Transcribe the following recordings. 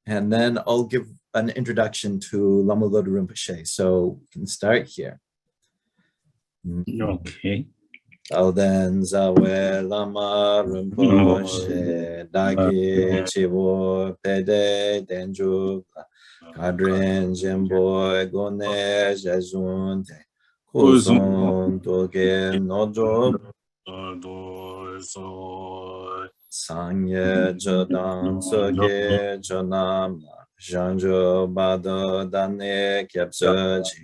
And then I'll give an introduction to Lama Lodu Rinpoche. So we can start here. Okay. Alden Zawe Lama Rinpoche Dagi Chivo Pede Denju Kadrin Jimbo Gone Jazun Kusun Toge Nojo Sangye Jodan Soge Jonam Janjo Bado Dane Kyapsochi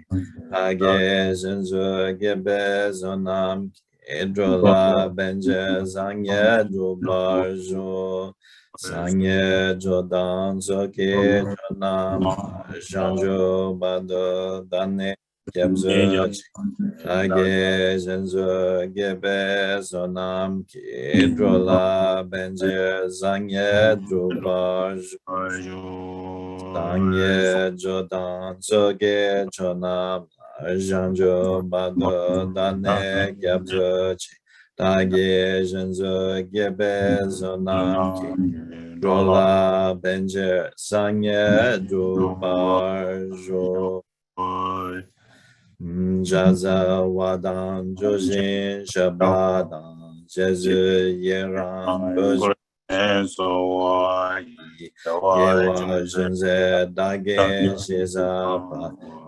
Hage Zenzo Gebe Zonam Edrola Benje Zangye Dubarjo Sangye Jodan Soge Jonam Janjo Bado Dane Kyapsochi Hage Zenzo Gebe Zonam Edrola Benje Zangye Dubarjo Sangye Jodan Soge Chonam Janjo Bado Dane Gyabzochi Dage Janzo Gebe Zonam Ki Drola Benje Sangye Drubarjo Jaza Wadan Jojin Shabadan Jezu Yeran Boj Yewa Junze Dage Shizapa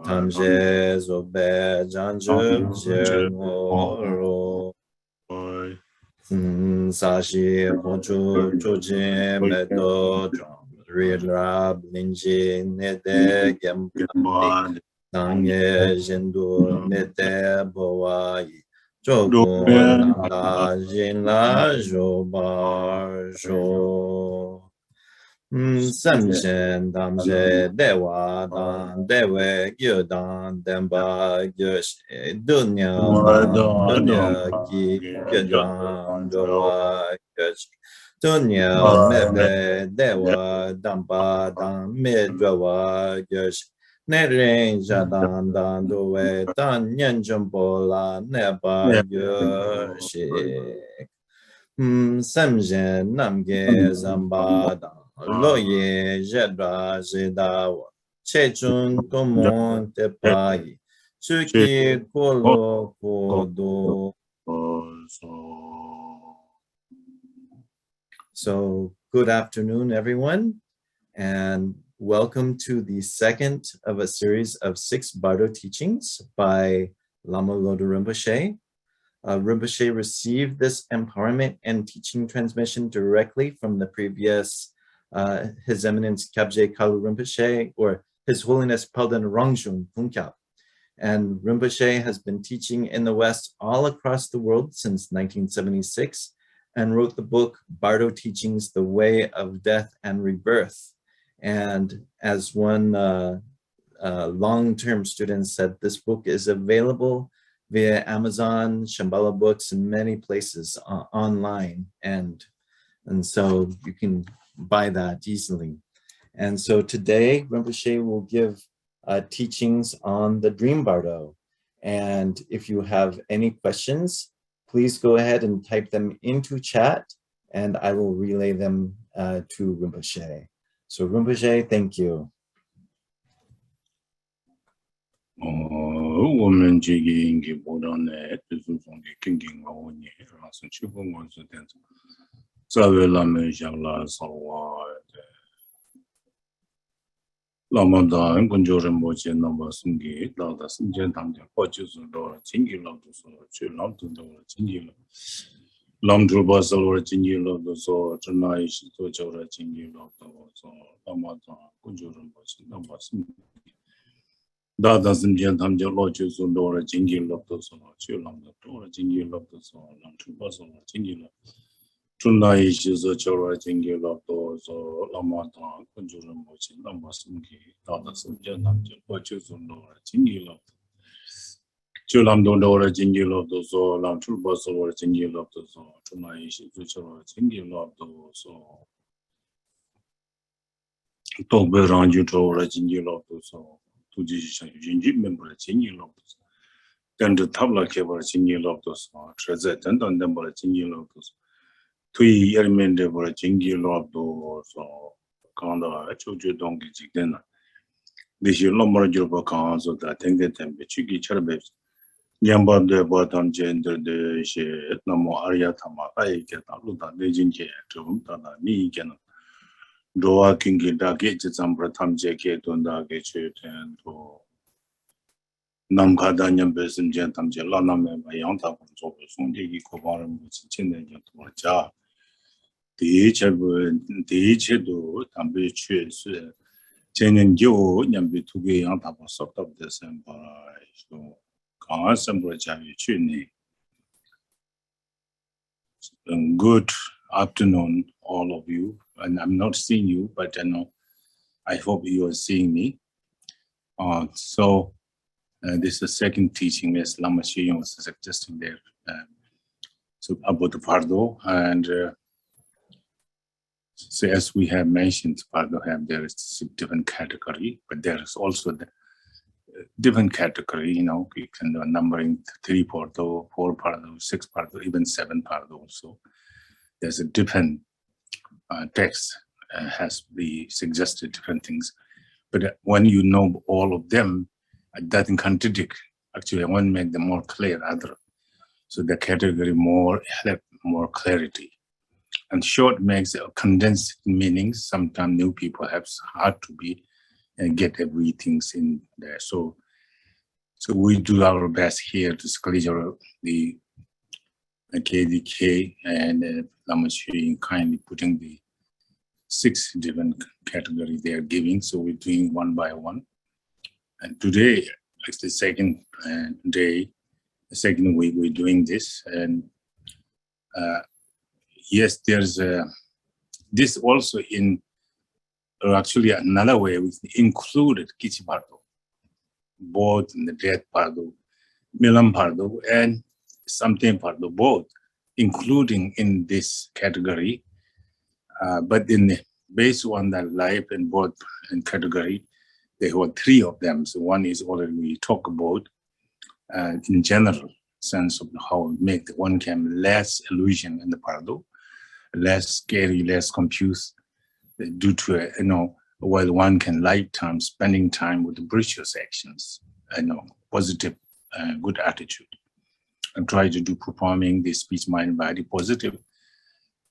Tamje Zobe Janju Jengoro Sashi Pochu Chujin Medo Drum Rilab Linji Nede Gempani Tangye Jindu Nede Boai Jogun Nanda Jinla Jobar Jo Samshen Damje Dewa Dan Dewe Gyodan Demba Gyoshi Dunya Dunya Ki Gyodan Jowa Gyoshi Dunya Mebe Dewa Damba Dan Medwa Gyoshi Nering Jadan Dan Dowe Dan Nyen Jumbola Neba Gyoshi Samshen Namge Zamba Dan Loye Jedra Jedawa Chechun Komon Tepai Chuki Kolo Kodo. So good afternoon, everyone, and welcome to the second of a series of 6 Bardo teachings by Lama Lodu Rinpoche. Rinpoche received this empowerment and teaching transmission directly from the previous His Eminence Kyabje Kalu Rinpoche, or His Holiness Palden Rangzhung Phunkyab. And Rinpoche has been teaching in the West all across the world since 1976 and wrote the book Bardo Teachings, The Way of Death and Rebirth. And as one long-term student said, this book is available via Amazon, Shambhala Books, and many places online. And so you can buy that easily. And so today, Rinpoche will give teachings on the Dream Bardo. And if you have any questions, please go ahead and type them into chat, and I will relay them to Rinpoche. So Rinpoche, thank you. Woman jigging Bodone, the Zungi King on ye, Rasan Chibon was the dance. Savela Mejala Sawa Lamada, Gunjoran Boche, number Sungi, Lada Sinjan Tamja, Poches and Dora, Chingy love the soul, Chilam to Dora, Chingy. Lam Drubasal or Chingy love the soul, tonight, Tochora Chingy love the soul, Lamada, Gunjoran Boche, number Sungi. Dada Simjan Tamja Loches and Dora, Chingy love the soul, Chilam the Dora, Chingy love the soul, Lam Drubasal or Chingy love. Tonight is a Chora Chingy love the soul, Lamada, Gunjoran Boche, number Sungi, Dada Simjan Tamja, Loches and Dora, Chingy love. Chulam don't order Jingy love the soul, Lam Chulbus or Jingy love the soul, tonight is a Jingy love the soul. Talk around you to order Jingy love the soul, to Jingy member Jingy love the soul. Then the Tabla Kever Jingy love the soul, Treasure and number Jingy love the soul. 2 years men they were Jingy love the soul. Kanda, Choju Dongi Jigdena. This you no more job accounts of that thing that them, but you get your best. Yamba de bottom gender de shit, no more Aria Tama, I get a lot of legend here to me can. Doa King Dagate, some Bratam jacket on the gate and to Namkadanyam Besim Gentam Jelana, my young top of Sundi Kovaram, which is in the jar. The each do, Tambi Chus, Chen and Joe, Yambi to be on top of sort of December. So, Constantly Chuni. Good afternoon, all of you. And I'm not seeing you, but I know I hope you are seeing me. This is the second teaching, as Lama Lodu was suggesting there. So about the Bardo, and so as we have mentioned, Bardo there is a different category, but there is also the different category. You can do numbering 3 Bardo, 4 Bardo, 6 Bardo, even 7 Bardo. Also, there's a different text has be suggested different things, but when you know all of them, it doesn't contradict. Actually, I want to make them more clear. So the category have more clarity, and short makes a condensed meanings. Sometimes new people have hard to be and get everything in there. So we do our best here to clear the KDK and Lama Lodu kindly putting the 6 different categories they are giving. So we're doing one by one. And today, it's the second day, the second week we're doing this. And yes, there's this also in, or actually another way, we included Kichi Bardo, both in the Death Bardo, Milam Bardo, and something Bardo, both, including in this category. But based on the life and both in category, there were 3 of them. So one is already we talk about in general sense of how make one can less illusion in the Bardo, less scary, less confused, due to while one can lifetime spending time with the virtuous actions, positive, good attitude, and try to do performing the speech, mind, body positive.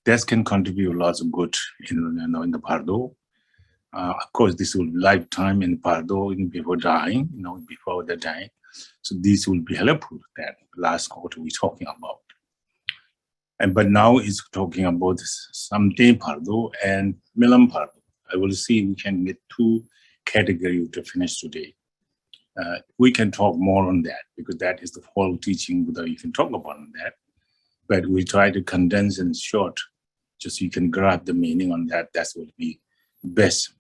That can contribute lots of good in the Bardo. Of course, this will be lifetime in Bardo before dying, before they die. So this will be helpful. That last quarter we're talking about. But now it's talking about something Bardo and Milam Bardo. I will see we can get 2 categories to finish today. We can talk more on that because that is the whole teaching that you can talk about on that. But we try to condense in short, just so you can grab the meaning on that. That will be best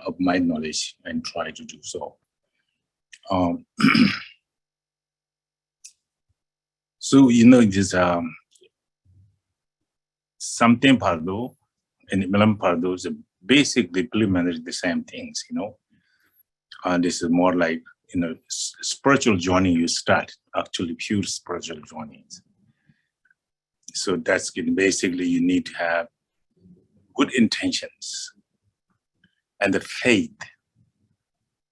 of my knowledge and try to do so. So this something Bardo and Milam Bardo is basically implemented the same things. This is more like spiritual journey you start, actually pure spiritual journeys. So that's basically you need to have good intentions and the faith,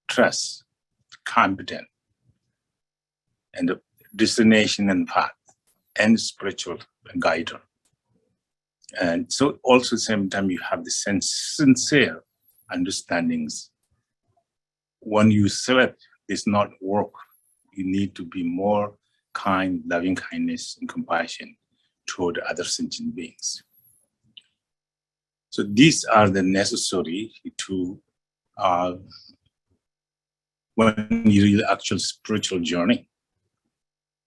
trust, competence, and the destination and path, and spiritual guidance. And so also same time you have the sincere understandings. When you select this not work, you need to be more kind, loving kindness and compassion toward other sentient beings. So these are the necessary to when you read the actual spiritual journey.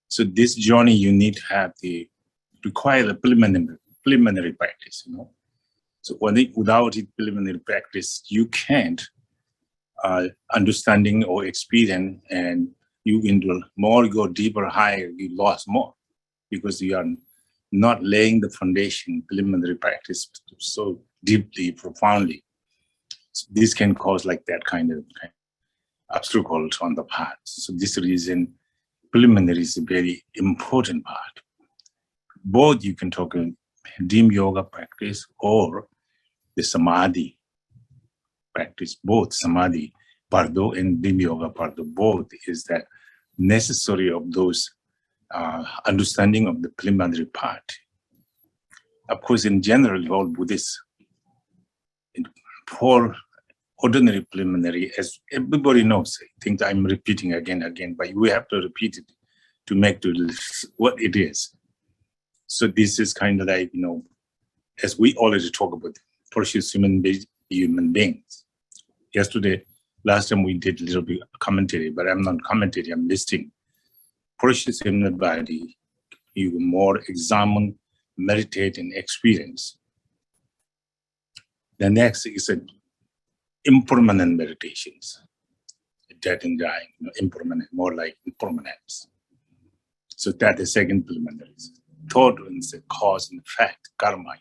So this journey you need to have require the preliminary practice. So without it preliminary practice, you can't understanding or experience, and you more go deeper, higher, you lost more because you are not laying the foundation, preliminary practice so deeply, profoundly. So this can cause like that kind of obstacles on the path. So this reason, preliminary is a very important part. Both you can talk in dim yoga practice or the samadhi practice both samadhi, Bardo, and Dimi Yoga Bardo, both is that necessary of those understanding of the preliminary part. Of course, in general, all Buddhists, for ordinary preliminary, as everybody knows, I think I'm repeating again, but we have to repeat it to make what it is. So this is kind of like, as we already talk about, precious human beings. Last time we did a little bit of commentary, but I'm not commentating, I'm listing. Precious human body, you more examine, meditate, and experience. The next is impermanent meditations. Death and dying, impermanent, more like impermanence. So that is second preliminary. Third one is the cause and effect, karma,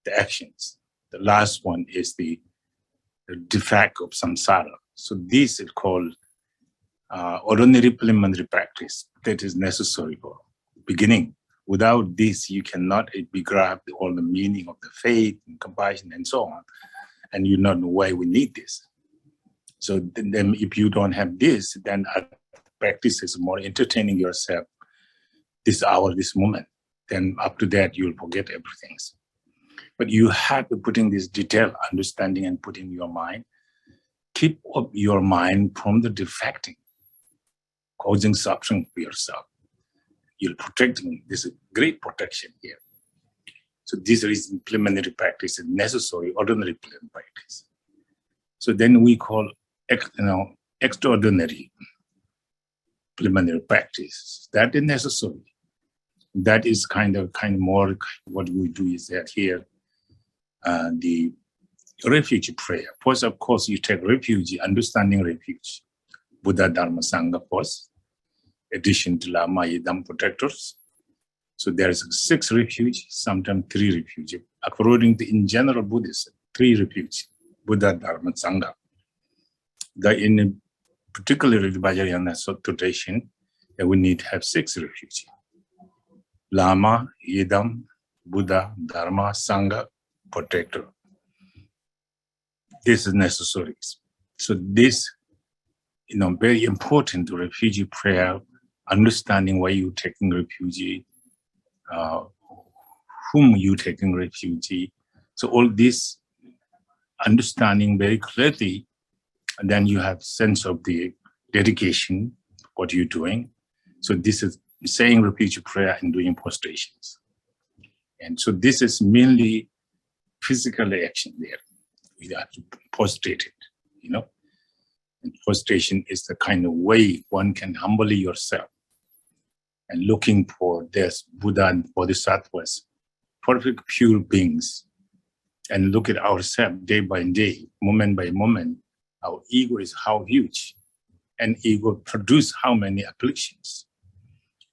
the actions. The last one is the defect of samsara. So this is called ordinary preliminary practice that is necessary for beginning. Without this, you cannot be grabbed all the meaning of the faith and compassion and so on. And you not know why we need this. So then if you don't have this, then practice is more entertaining yourself this hour, this moment. Then after that, you'll forget everything. But you have to put in this detailed understanding and put in your mind. Keep up your mind from the defecting, causing suffering for yourself. You're protecting. This is great protection here. So this is preliminary practice is necessary, ordinary preliminary practice. So then we call extraordinary preliminary practice. That is necessary. That is kind of more what we do is that here, the refuge prayer. First, of course, you take refuge, understanding refuge. Buddha, Dharma, Sangha first, addition to Lama, Yidam protectors. So there's 6 refuge, sometimes 3 refuge. According to, in general Buddhism, 3 refuge, Buddha, Dharma, Sangha. In particularly the Vajrayana tradition, we need to have 6 refuge. Lama, Yidam, Buddha, Dharma, Sangha, protector. This is necessary. So this, very important to refugee prayer, understanding why you're taking refuge, whom you taking refuge. So all this understanding very clearly, and then you have sense of the dedication, what you're doing. So this is saying refuge prayer and doing prostrations. And so this is mainly physical action there. We have to prostrate it, And prostration is the kind of way one can humble yourself and looking for this Buddha and Bodhisattvas, perfect pure beings, and look at ourselves day by day, moment by moment. Our ego is how huge, and ego produce how many afflictions,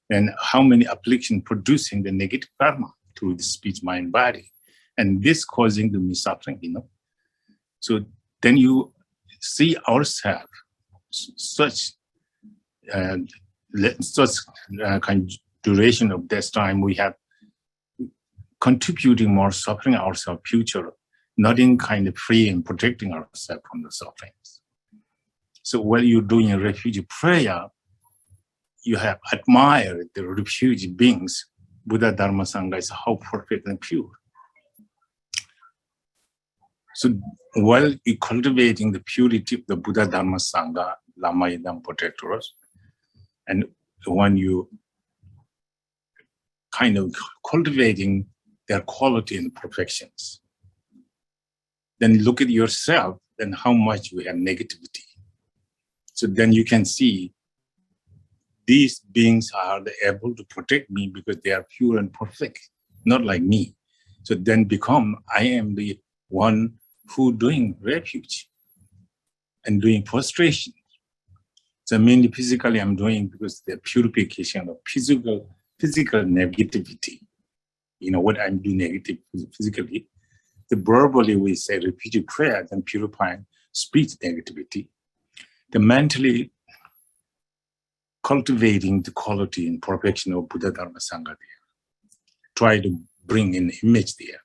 and how many afflictions producing the negative karma through the speech, mind, body, and this causing the suffering, So then you see ourselves such kind of duration of this time we have contributing more suffering ourselves future, not in kind of free and protecting ourselves from the sufferings. So while you're doing a refugee prayer, you have admired the refugee beings. Buddha, Dharma, Sangha is how perfect and pure. So while you're cultivating the purity of the Buddha, Dharma, Sangha, Lama, Yidam, protectors, and when you kind of cultivating their quality and perfections, then look at yourself and how much we have negativity. So then you can see these beings are able to protect me because they are pure and perfect, not like me. So then I am the one who doing refuge and doing prostration. So mainly physically I'm doing because the purification of physical negativity. What I'm doing negative physically. The verbally we say repeated prayer, then purifying speech negativity. The mentally cultivating the quality and perfection of Buddha, Dharma, Sangha there. Try to bring in image there.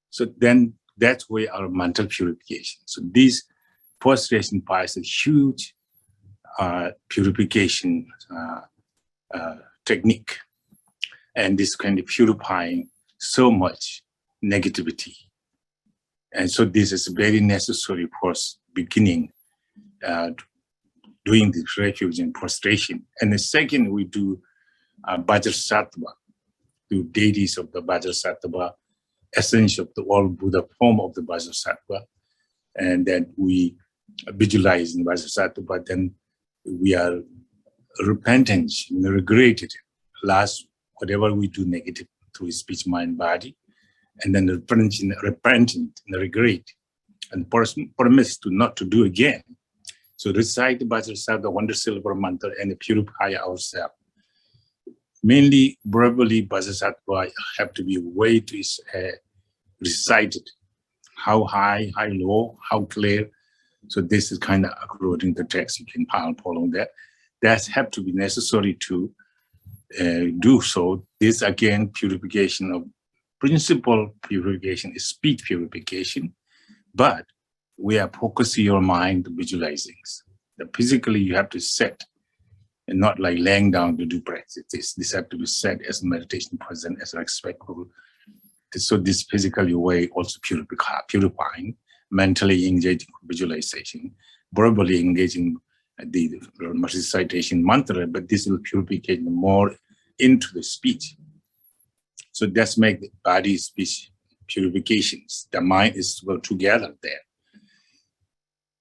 So then That's where our mental purification. So this prostration part is a huge purification technique. And this kind of purifying so much negativity. And so this is very necessary for beginning doing the refuge and prostration. And the second, we do Vajrasattva, the deities of the Vajrasattva, essence of the all Buddha form of the Vajrasattva. And then we visualize in Vajrasattva, then we are repentant, regretted, last whatever we do negative through speech, mind, body, and then repentant, regret, and promise to not to do again. So recite the Vajrasattva, wonder silver mantra, and purify ourselves. Mainly verbally, Vajrasattva have to be way to recited. How high, how low, how clear. So this is kind of according to the text. You can follow that. That have to be necessary to do so. This again, purification of principal purification is speech purification, but we are focusing your mind to visualizing. Physically, you have to set and not like laying down to do practice. This have to be set as meditation present, as respectful. So this physically way also purifying, mentally engaging visualization, verbally engaging the recitation mantra, but this will purify more into the speech. So that's make the body speech purifications. The mind is well together there.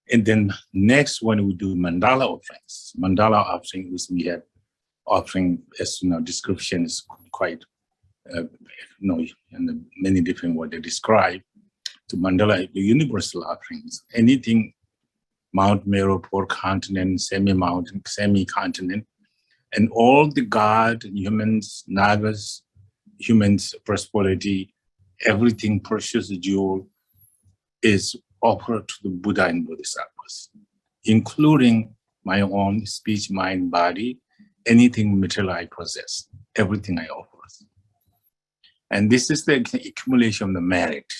And then next one we do mandala offerings. Mandala offerings, we have offering, as you know, description is quite, and many different what they describe. To mandala, the universal offerings, anything Mount Meru, four continent, semi-mountain, semi-continent, and all the God, humans, nagas, humans, prosperity, everything precious jewel is offered to the Buddha and Bodhisattvas, including my own speech, mind, body, anything material I possess, everything I offer. And this is the accumulation of the merit.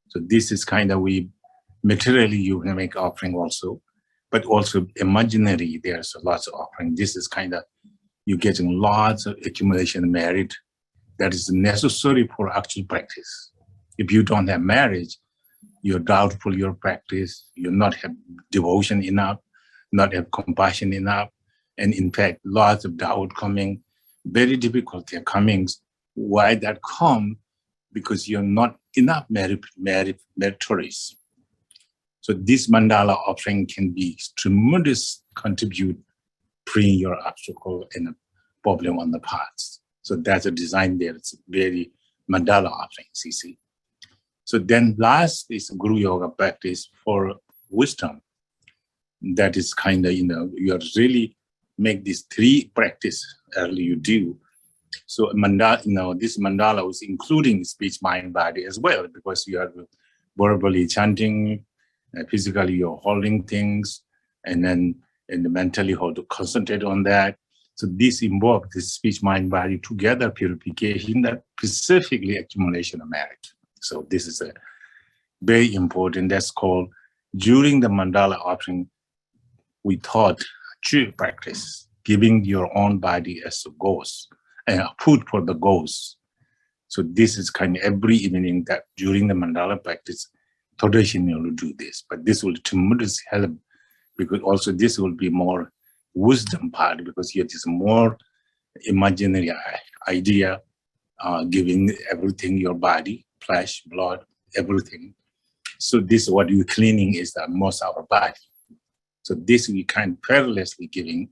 So this is kind of materially you can make offering also, but also imaginary, there's lots of offering. This is kind of, you're getting lots of accumulation of merit that is necessary for actual practice. If you don't have marriage, you're doubtful your practice, you not have devotion enough, not have compassion enough, and in fact, lots of doubt coming, very difficult they're coming. Why that come? Because you're not enough meritorious. So this mandala offering can be tremendous contribute freeing your obstacle and a problem on the path. So that's a design there. It's very mandala offerings, you see. So then last is Guru Yoga practice for wisdom. That is kind of, you are really make these three practice early you do. So mandala, this mandala was including speech, mind, body as well, because you are verbally chanting, physically you're holding things, and then mentally how to concentrate on that. So this involves this speech, mind, body together purification, that specifically accumulation of merit. So this is a very important. That's called during the mandala offering. We taught true practice, giving your own body as a ghost and food for the ghost. So this is kind of every evening that during the mandala practice, traditionally do this. But this will tremendously help because also this will be more wisdom part because it is more imaginary idea, giving everything your body, flesh, blood, everything. So this is what you're cleaning is the most of our body. So this we kind of fearlessly giving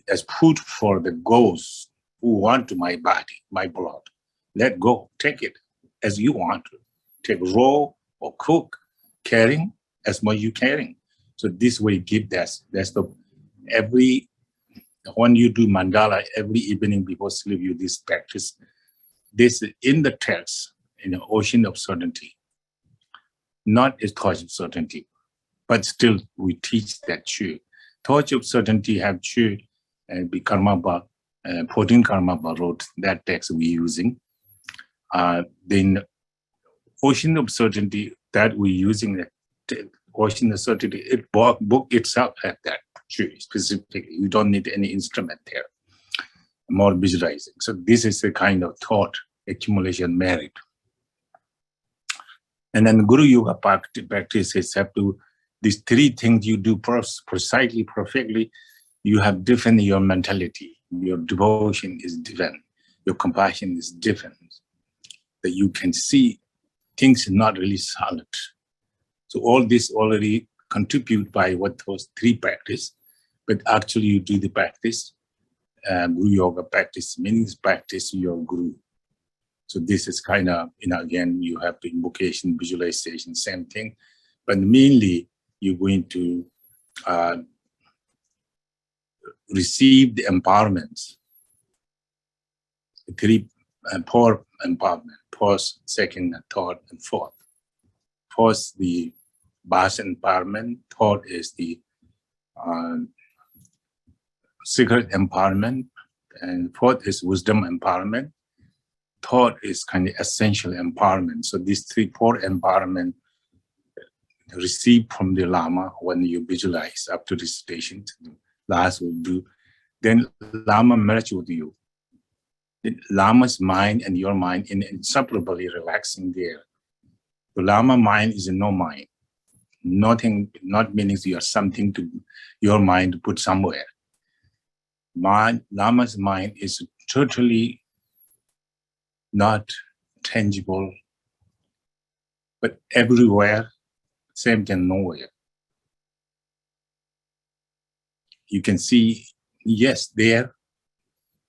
as food for the ghosts who want to my body, my blood. Let go, take it as you want to. Take raw or cook, caring as much you caring. So this way give that's the when you do mandala every evening before sleep you this practice. This in the text in the ocean of certainty, not a torch of certainty, but still we teach that true. Torch of certainty have true and be karma 14 karma wrote that text we using. Then ocean of certainty that we're using, the ocean of certainty, it book itself at that specifically. You don't need any instrument there, more visualizing. So this is a kind of thought accumulation merit. And then Guru Yoga practices have to, these three things you do precisely, perfectly, you have different your mentality. Your devotion is different. Your compassion is different. That you can see things not really solid. So all this already contribute by what those three practice, but actually you do the practice. Guru Yoga practice means practice your Guru. So this is kind of, again, you have the invocation, visualization, same thing. But mainly, you're going to receive the empowerments. The three, four empowerment. First, second, third, and fourth. First, the Bhasha empowerment. Third is the secret empowerment. And fourth is wisdom empowerment. Third is kind of essential empowerment. So these four empowerment received from the Lama when you visualize up to this station. Last will do. Then Lama merge with you. The Lama's mind and your mind inseparably relaxing there. The Lama mind is no mind. Nothing, not meaning you have something to your mind to put somewhere. Lama's mind is totally not tangible, but everywhere, same thing nowhere. You can see, yes, there,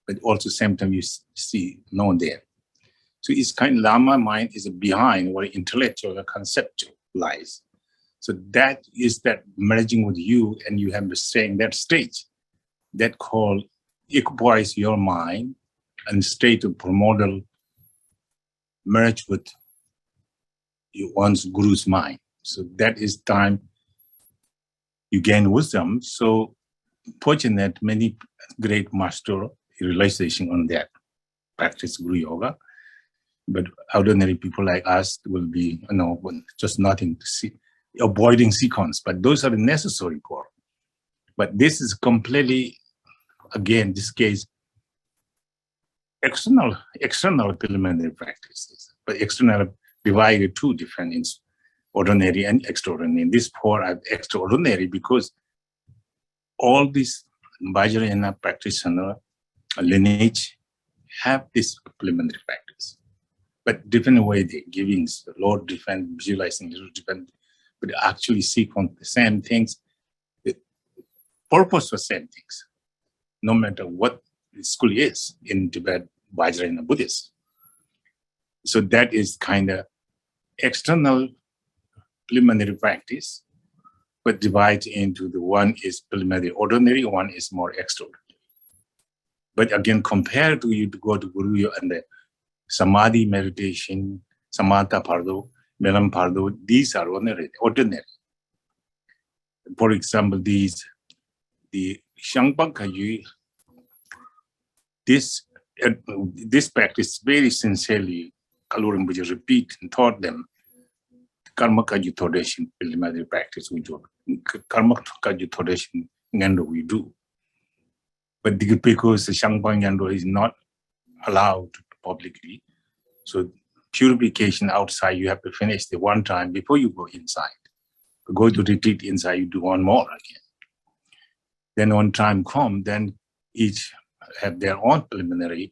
but also same time you see no there. So it's kind of Lama mind is behind where intellectual or conceptual lies. So that is that merging with you, and you have the same that stage that called equipoise your mind and state of primordial merge with one's guru's mind. So that is time you gain wisdom. So fortunate many great master realization on that practice Guru Yoga. But ordinary people like us will be, just nothing to see, avoiding sequence. But those are the necessary for. But this is completely, again, this case, external preliminary practices, but external divided two different ordinary and extraordinary. This four are extraordinary because all these Vajrayana practitioner lineage have this preliminary practice, but different way they giving the Lord different, visualizing little different, but actually sequence the same things. The purpose for same things, no matter what the school is in Tibet, Vajrayana Buddhist. So that is kind of external preliminary practice, but divides into the one is preliminary ordinary, one is more extraordinary. But again, compared to you to go to Guru Yoga and the Samadhi meditation, Samatha Bardo, Melam Bardo, these are ordinary. For example, the Shangpa Kayu, this practice very sincerely, Kalu Rinpoche repeat and taught them, Karma Kaju Thodeshin, preliminary practice we do. Karma Kaju Thodeshin, Ngando we do. But because the Shangpa Ngando is not allowed publicly, so purification outside, you have to finish the one time before you go inside. To go to retreat inside, you do one more again. Then when time comes, then each have their own preliminary.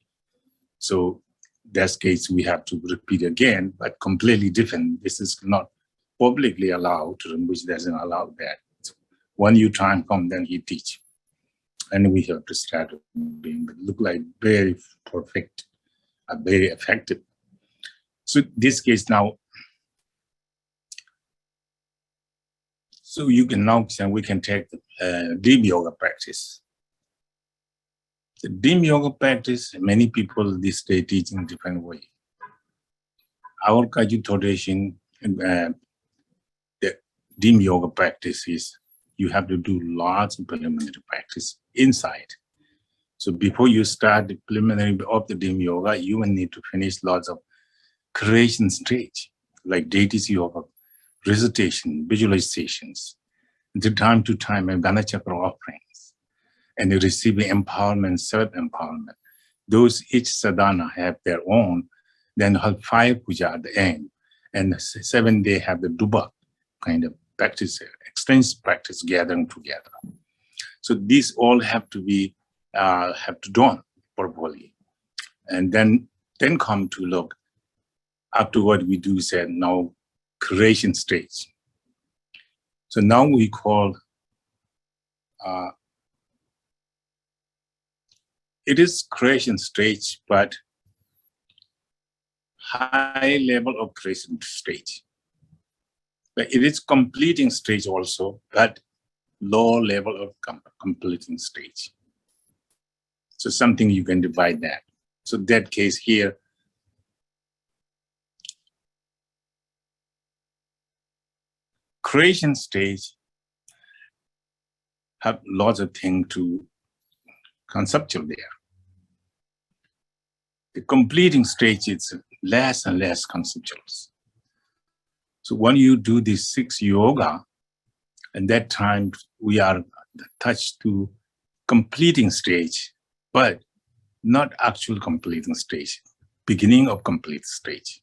So that's case we have to repeat again, but completely different. This is not publicly allowed, which doesn't allow that. So when you time come, then he teach. And we have to start being, but look like very perfect, very effective. So this case now, so you can now, we can take deep yoga practice. The deep yoga practice, many people this day teach in different way. Our Kaju tradition, the deep yoga practice is you have to do lots of preliminary practice inside. So before you start the preliminary of the deep yoga, you will need to finish lots of creation stage. like deities yoga, recitation, visualizations, the time to time and Ganachakra offerings, and they receive empowerment, self-empowerment. Those each sadhana have their own, then have 5 puja at the end, and 7 they have the duba kind of practice, extensive practice gathering together. So these all have to be done properly, and then come to look after what we do. Said now creation stage. So now we call it is creation stage, but high level of creation stage. But it is completing stage also, but low level of completing stage. So something you can divide that. So that case here, creation stage have lots of things to conceptual there. The completing stage is less and less conceptual. So when you do this 6 yoga, at that time we are touched to completing stage, but not actual completing stage, beginning of complete stage.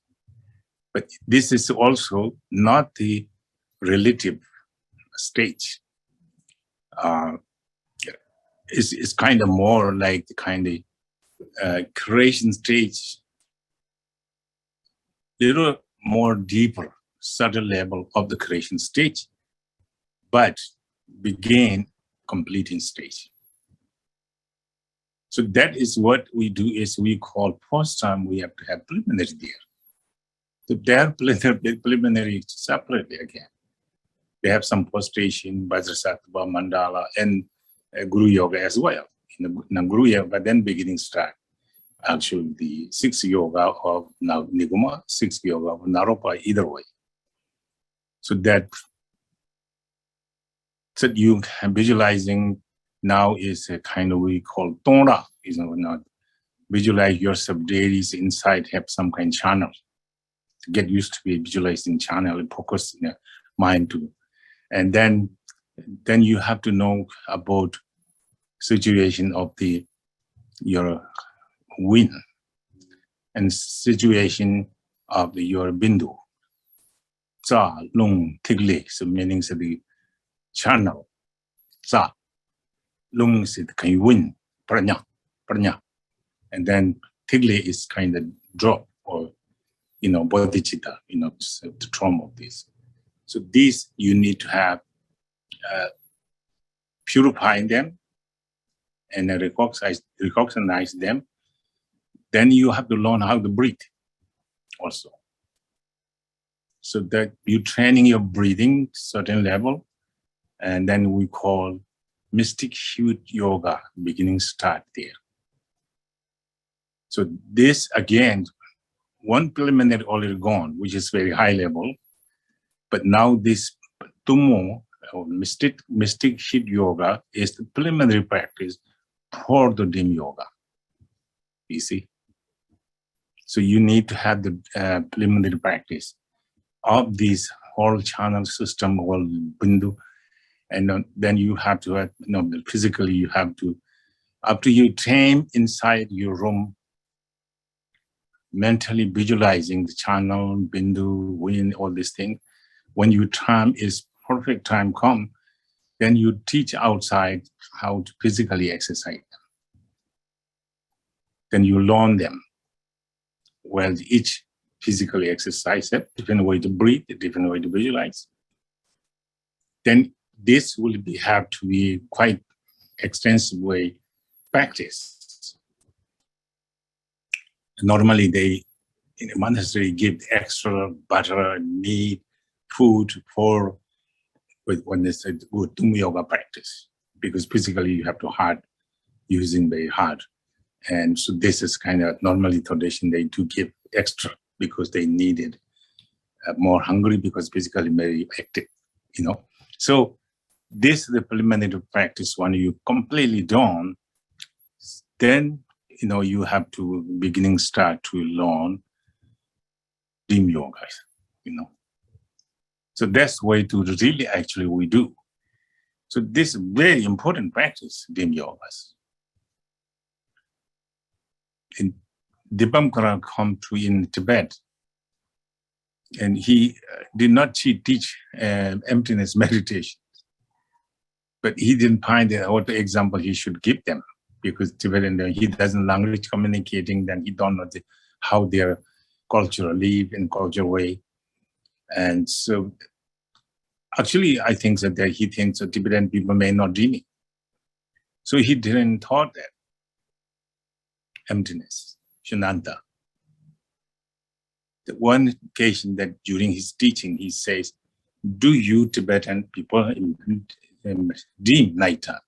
But this is also not the relative stage. It's kind of more like the kind of creation stage, little more deeper, subtle level of the creation stage, but begin completing stage. So that is what we do, is we call first time we have to have preliminary there. So their preliminary separately again. They have some prostration, Vajrasattva, Mandala, and Guru Yoga as well. In the Guru Yoga, then beginning start. Actually, the 6 yoga of Niguma, 6 yoga of Naropa, either way. So that you visualizing now is a kind of we call Tonra. Not visualize yourself deities inside, have some kind of channel. To get used to be visualizing channel and focus in the mind too. And then you have to know about situation of your wind and situation of your bindu. Za, lung, tigli, so meaning the channel. Za, lung is the kind of wind, pranya. And then tigli is kind of drop or, bodhicitta, the trauma of this. So these you need to have purifying them and recognize them. Then you have to learn how to breathe also. So that you training your breathing certain level, and then we call mystic hued yoga beginning start there. So this again, one preliminary already gone, which is very high level, but now this Tummo or mystic hued yoga is the preliminary practice for the dim yoga. You see? So you need to have the preliminary practice of this whole channel system, whole bindu, and then you have to have, physically you have to, after you train inside your room, mentally visualizing the channel, bindu, wind, all these things. When your time is perfect time come, then you teach outside how to physically exercise them. Then you learn them. Well, each physically exercise it, different way to breathe, different way to visualize. Then this will have to be quite extensive way practice. Normally they, in a monastery, give extra butter, meat, food for when they said good yoga practice, because physically you have to hard, using very hard. And so this is kind of normally tradition, they do give extra because they needed more hungry because physically very active, So this is the preliminary practice. When you completely done, then, you have to start to learn dim yoga. So that's way to really actually we do. So this is very important practice, Dim Yogas. In Dipamkara come to in Tibet, and he did not teach emptiness meditation, but he didn't find what example he should give them, because Tibetan, he doesn't language communicating, then he don't know how their culture live in cultural way. And so actually, I think that he thinks that Tibetan people may not dreaming. So he didn't thought that emptiness, Shananta. The one occasion that during his teaching, he says, do you Tibetan people dream nighttime?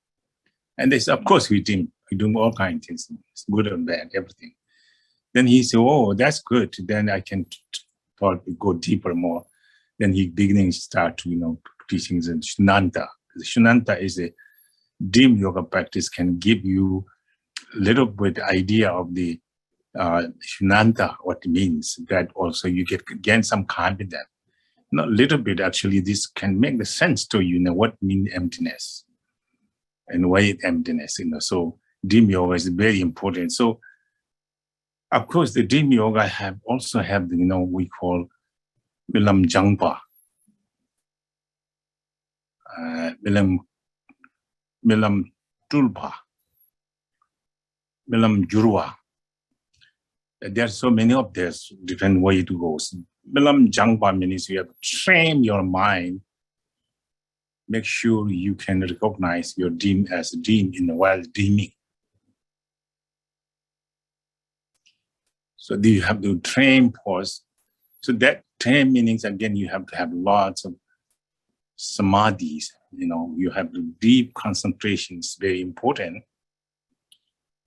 And they said, of course we dream. We do all kinds of things, good and bad, everything. Then he said, oh, that's good. Then I can go deeper more. Then he beginning start to, teachings in Shananta. Shananta is a dream yoga practice, can give you a little bit idea of the Shananta, what it means. That also you gain some confidence. Not a little bit, actually, this can make the sense to you, what means emptiness and why it emptiness, So dream yoga is very important. So of course, the dream yoga also have the, we call Milam Jangpa, Milam Tulpa, Milam Jurwa. There are so many of this different way to go. Milam Jangpa means you have to train your mind, make sure you can recognize your dream as a dream in the while dreaming. So you have to train pause. So that train means, again, you have to have lots of samadhis. You have to deep concentration is very important.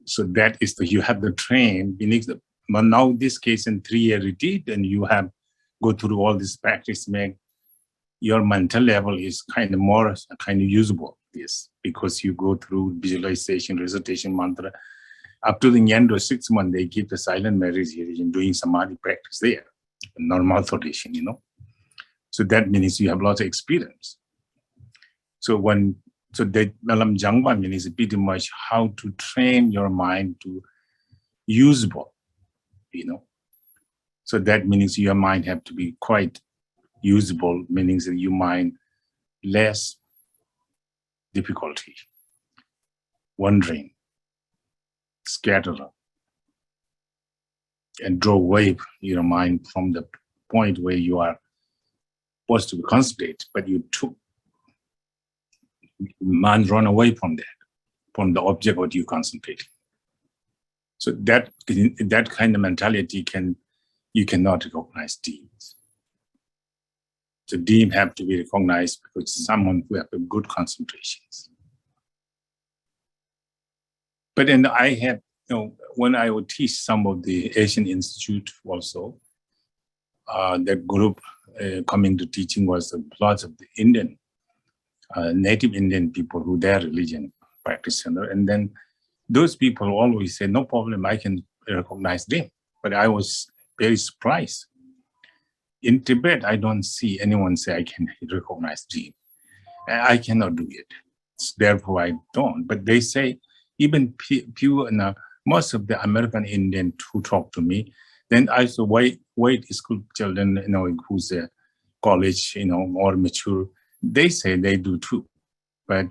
So that is you have the train. But now this case in 3-year retreat, and you have go through all this practice, make your mental level is kind of usable. Yes, because you go through visualization, recitation, mantra. Up to the end of 6 months, they keep the silent meditation, doing samadhi practice there, normal tradition, So that means you have lots of experience. So that Malam Jangpa means pretty much how to train your mind to usable, So that means your mind have to be quite usable, meaning that your mind less difficulty, wandering, scatter, and draw away your mind from the point where you are supposed to concentrate, but you took mind run away from that, from the object what you concentrate. So that kind of mentality you cannot recognize dreams. So dream have to be recognized because someone who have a good concentrations. But then I have, when I would teach some of the Asian Institute also, that group coming to teaching was lots of the Indian, native Indian people who their religion practice. And then those people always say, no problem, I can recognize them. But I was very surprised. In Tibet, I don't see anyone say I can recognize dream. I cannot do it. Therefore, I don't. But they say, even most of the American Indian who talk to me, then I say, white school children, who's a college, more mature, they say they do too. But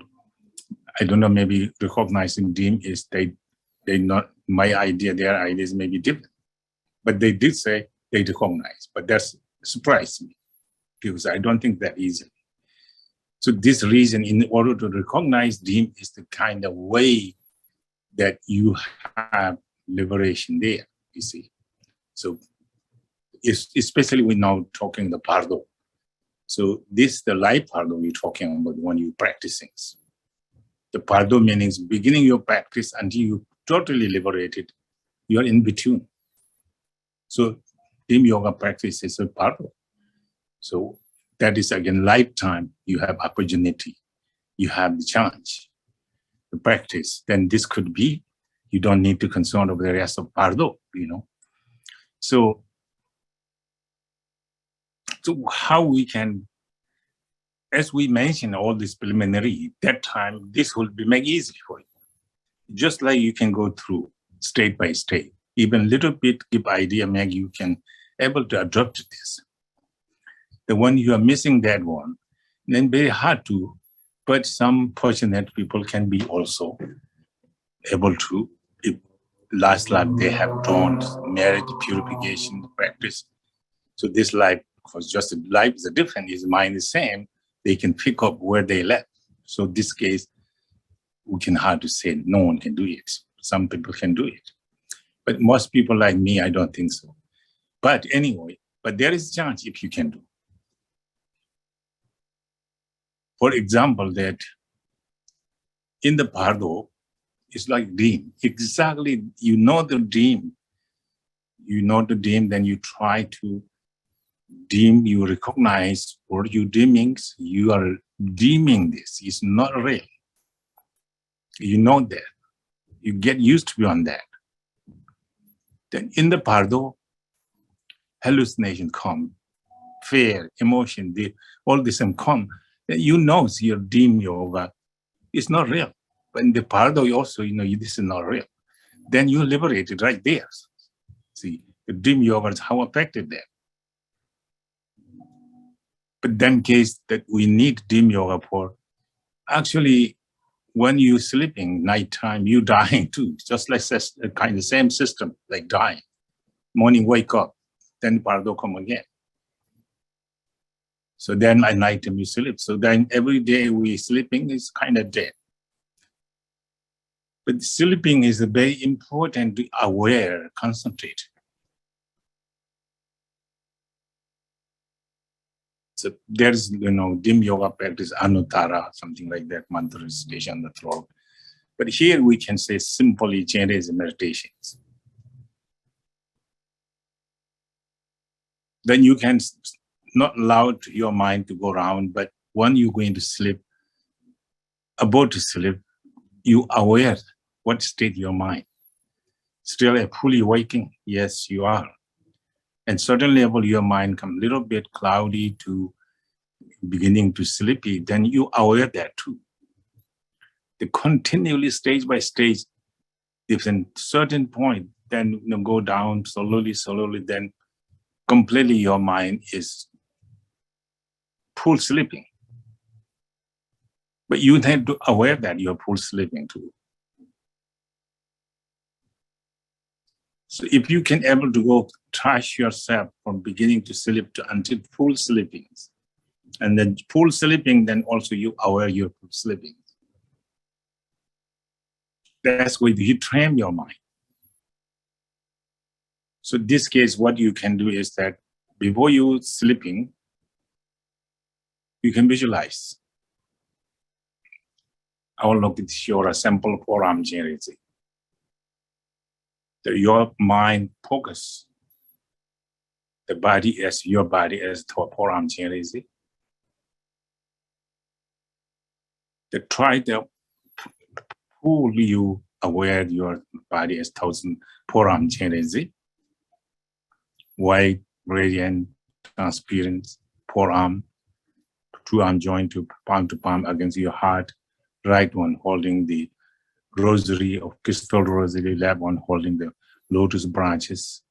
I don't know, maybe recognizing dream is they not, my idea, their ideas may be different. But they did say they recognize, but that's surprised me because I don't think that easy. So this reason, in order to recognize dream is the kind of way that you have liberation there, you see. So especially we're now talking the Bardo. So this the life Bardo we're talking about when you're practicing. The Bardo means beginning your practice until you totally liberated, you're in between. So dream yoga practice is a Bardo. So that is again lifetime, you have opportunity, you have the chance to practice. Then this could be, you don't need to concern over the rest of Bardo, So So how we can, as we mentioned, all this preliminary, that time, this will be make easy for you. Just like you can go through state by state, even little bit give idea, make you can able to adopt this. The one you are missing that one, then very hard to, but some fortunate people can be also able to, if last life they have done merit purification practice. So this life, because just life is different, his mind is same, they can pick up where they left. So this case, we can hard to say no one can do it. Some people can do it. But most people like me, I don't think so. But anyway, but there is a chance if you can do. For example, that in the Bardo, it's like dream. Exactly, you know the dream. You know the dream, then you try to dream, you recognize what you dreaming, you are dreaming this. It's not real. You know that. You get used to be on that. Then in the Bardo, hallucination come, fear, emotion, all this come. Then you know your dream yoga is not real. But in the Bardo also, you know, this is not real. Then you liberate it right there. See, the dream yoga is how affected there. But then case that we need dream yoga for, actually, when you sleeping nighttime, you dying too. Just like kind of same system, like dying. Morning wake up, then Bardo come again. So then at night time you sleep. So then every day we sleeping is kind of dead. But sleeping is very important to aware, concentrate. So there's, you know, dim yoga practice, anuttara, something like that, mantra recitation on the throat. But here we can say simply changes meditations. Then you can not allow your mind to go around, but when you're going to sleep, about to sleep, you aware what state your mind. Still a fully waking? Yes, you are. And certain level your mind come a little bit cloudy to beginning to sleepy, then you aware that too. The continually stage by stage, if in certain point, then go down slowly, then completely your mind is full sleeping. But you have to aware that you're full sleeping too. So if you can able to go trash yourself from beginning to sleep to until full sleeping, and then full sleeping, then also you aware you're full sleeping. That's where you train your mind. So in this case, what you can do is that before you sleeping, you can visualize. I will look at your sample forearm generation. Your mind focus the body as your body as forearm generation. They try to pull you aware your body as 1,000 forearm generation. White, radiant, transparent forearm, two arm joined to palm against your heart, right one holding the rosary of crystal rosary, left one holding the lotus branches.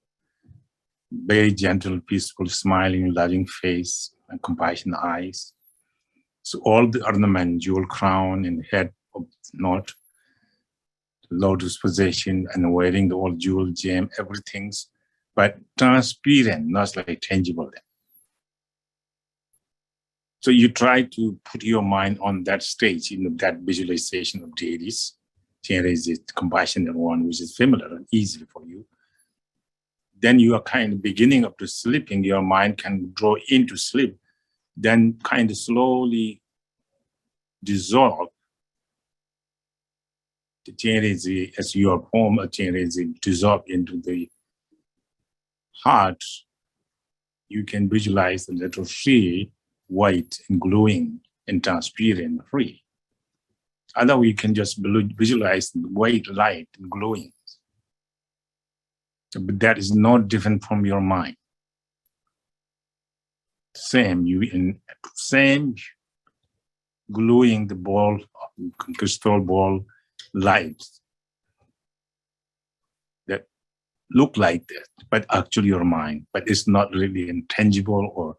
Very gentle, peaceful, smiling, loving face and compassionate eyes. So all the ornament, jewel crown and head of knot, lotus position and wearing the old jewel gem, everything's but transparent, not like tangible. So you try to put your mind on that stage, that visualization of deities. Here is the compassionate one, which is familiar and easy for you. Then you are kind of beginning of the sleeping, your mind can draw into sleep, then kind of slowly dissolve. The change as your home, a change dissolve into the heart. You can visualize a little free, white and glowing and transparent, free. Otherwise, you can just visualize the white light and glowing. But that is not different from your mind. same gluing the ball, crystal ball lights that look like that, but actually your mind, but it's not really intangible or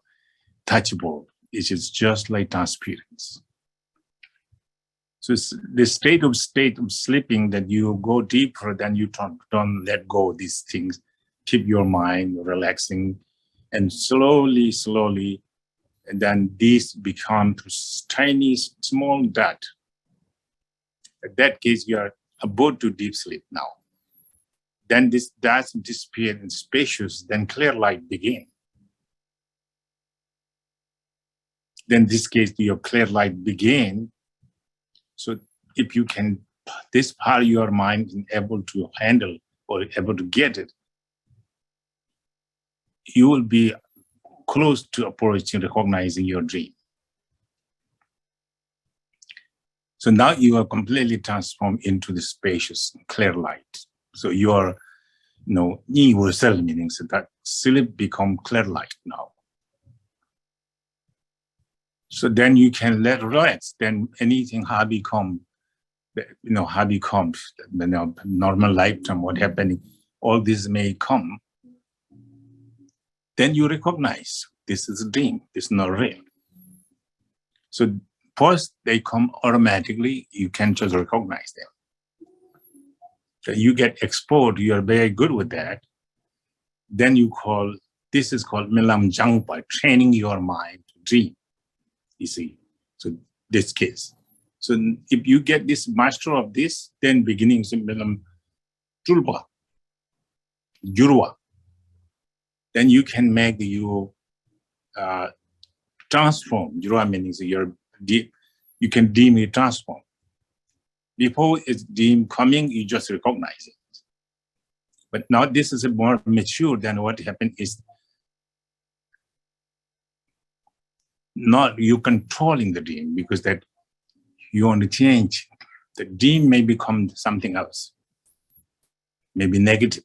touchable. It is just like transparency. So it's the state of sleeping that you go deeper, then you don't let go of these things, keep your mind relaxing, and slowly, and then these become tiny, small dot. In that case, you are about to deep sleep now. Then this dots disappear in spacious, then clear light begin. Then this case, your clear light begin. So if you can, this part of your mind is able to handle or able to get it, you will be close to approaching, recognizing your dream. So now you are completely transformed into the spacious, clear light. So you are, universal, meaning so that sleep become clear light now. So then you can let relax. Then anything hobby comes, normal lifetime, what happening, all this may come. Then you recognize this is a dream, this is not real. So first they come automatically, you can just recognize them. So you get exposed, you are very good with that. Then this is called Milam Jangpa, training your mind to dream. You see, so this case. So if you get this master of this, then beginning Milam Tulpa, Jurwa, then you can make you transform. Jurwa means you can deem it transform. Before it's deemed coming, you just recognize it. But now this is more mature than what happened is not you controlling the dream, because that you want to change. The dream may become something else, maybe negative,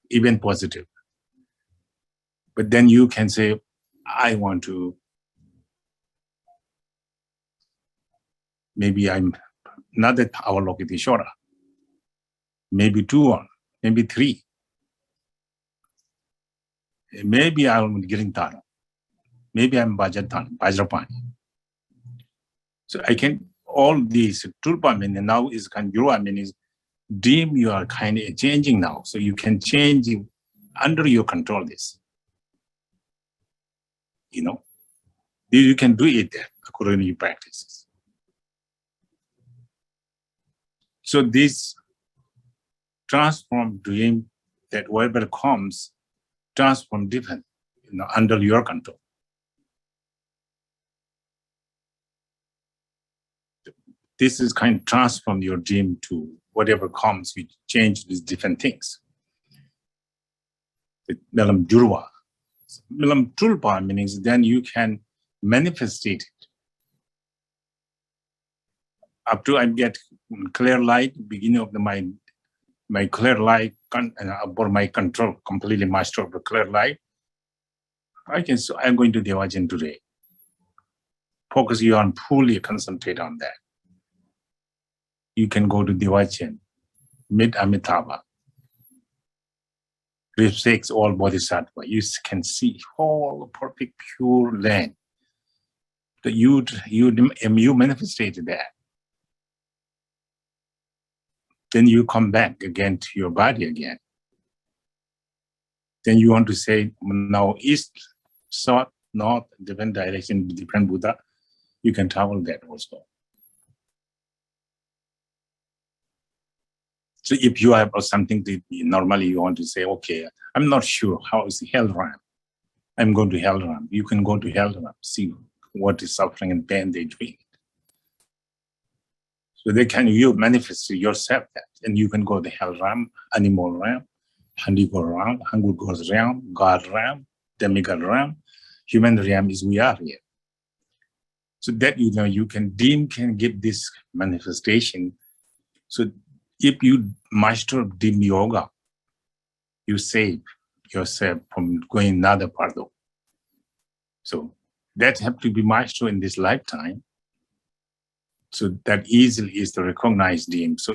even positive. But then you can say, I want to, maybe I'm not that our Lokiti Shora, maybe 2 on, maybe 3. Maybe I'm getting Tara. Maybe I'm Vajrapani. So I can, all these Tulpa mean now is Kanjura means dream you are kind of changing now. So you can change it under your control this. You can do it there according to your practices. So this transform dream that whatever comes, transform different, under your control. This is kind of transform your dream to whatever comes, we change these different things. Melam Jurwa. Melam Tulpa means then you can manifest it. Up to I get clear light, beginning of my clear light, about my control, completely master of the clear light. I'm going to Devajin today. Focus you on, fully concentrate on that. You can go to Devajin, meet Amitabha, reflects all bodhisattva. You can see whole perfect pure land. That you manifested that. Then you come back again to your body again. Then you want to say, now east, south, north, different direction, different Buddha. You can travel that also. So if you have something that normally you want to say, okay, I'm not sure how is the hell realm. I'm going to hell realm. You can go to hell realm, see what is suffering and pain they're doing. So you manifest yourself that, and you can go to hell realm, animal realm, Handigo realm, Hangul God's realm, God realm, demigod realm, human realm is we are here. So that you can give this manifestation. So if you master Dim Yoga, you save yourself from going another Bardo. So that have to be master in this lifetime. So that easily is the recognized dream. So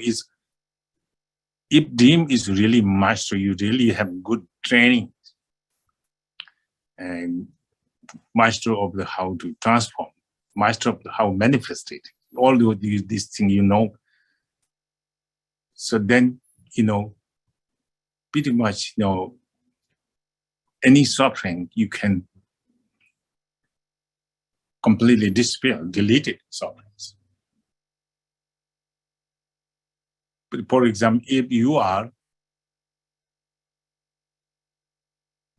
if dream is really master, you really have good training and master of the how to transform, master of the how manifest it, all these things, So then, pretty much, any suffering you can completely disappear, delete it, sufferings. But for example, if you are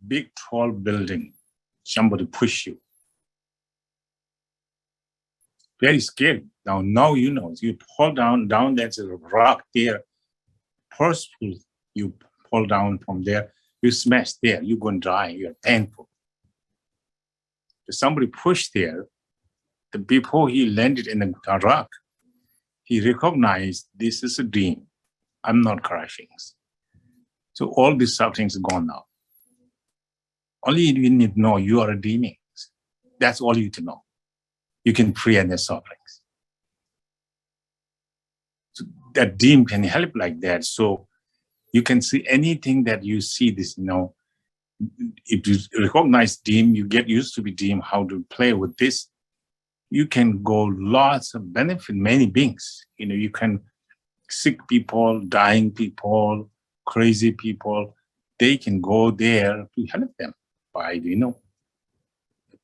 big, tall building, somebody push you, very scary. Now you fall down, there's a rock there, forceful, you fall down from there, you smash there, you're going to die, you're painful. If somebody pushed there, before he landed in the rock, he recognized this is a dream. I'm not crashing. So all these sufferings are gone now. Only you need to know you are a dreaming. That's all you need to know. You can free any sufferings. So that dream can help like that. So you can see anything that you see this, if you recognize dream, you get used to the dream, how to play with this. You can go lots of benefit, many beings. You can sick people, dying people, crazy people, they can go there to help them by,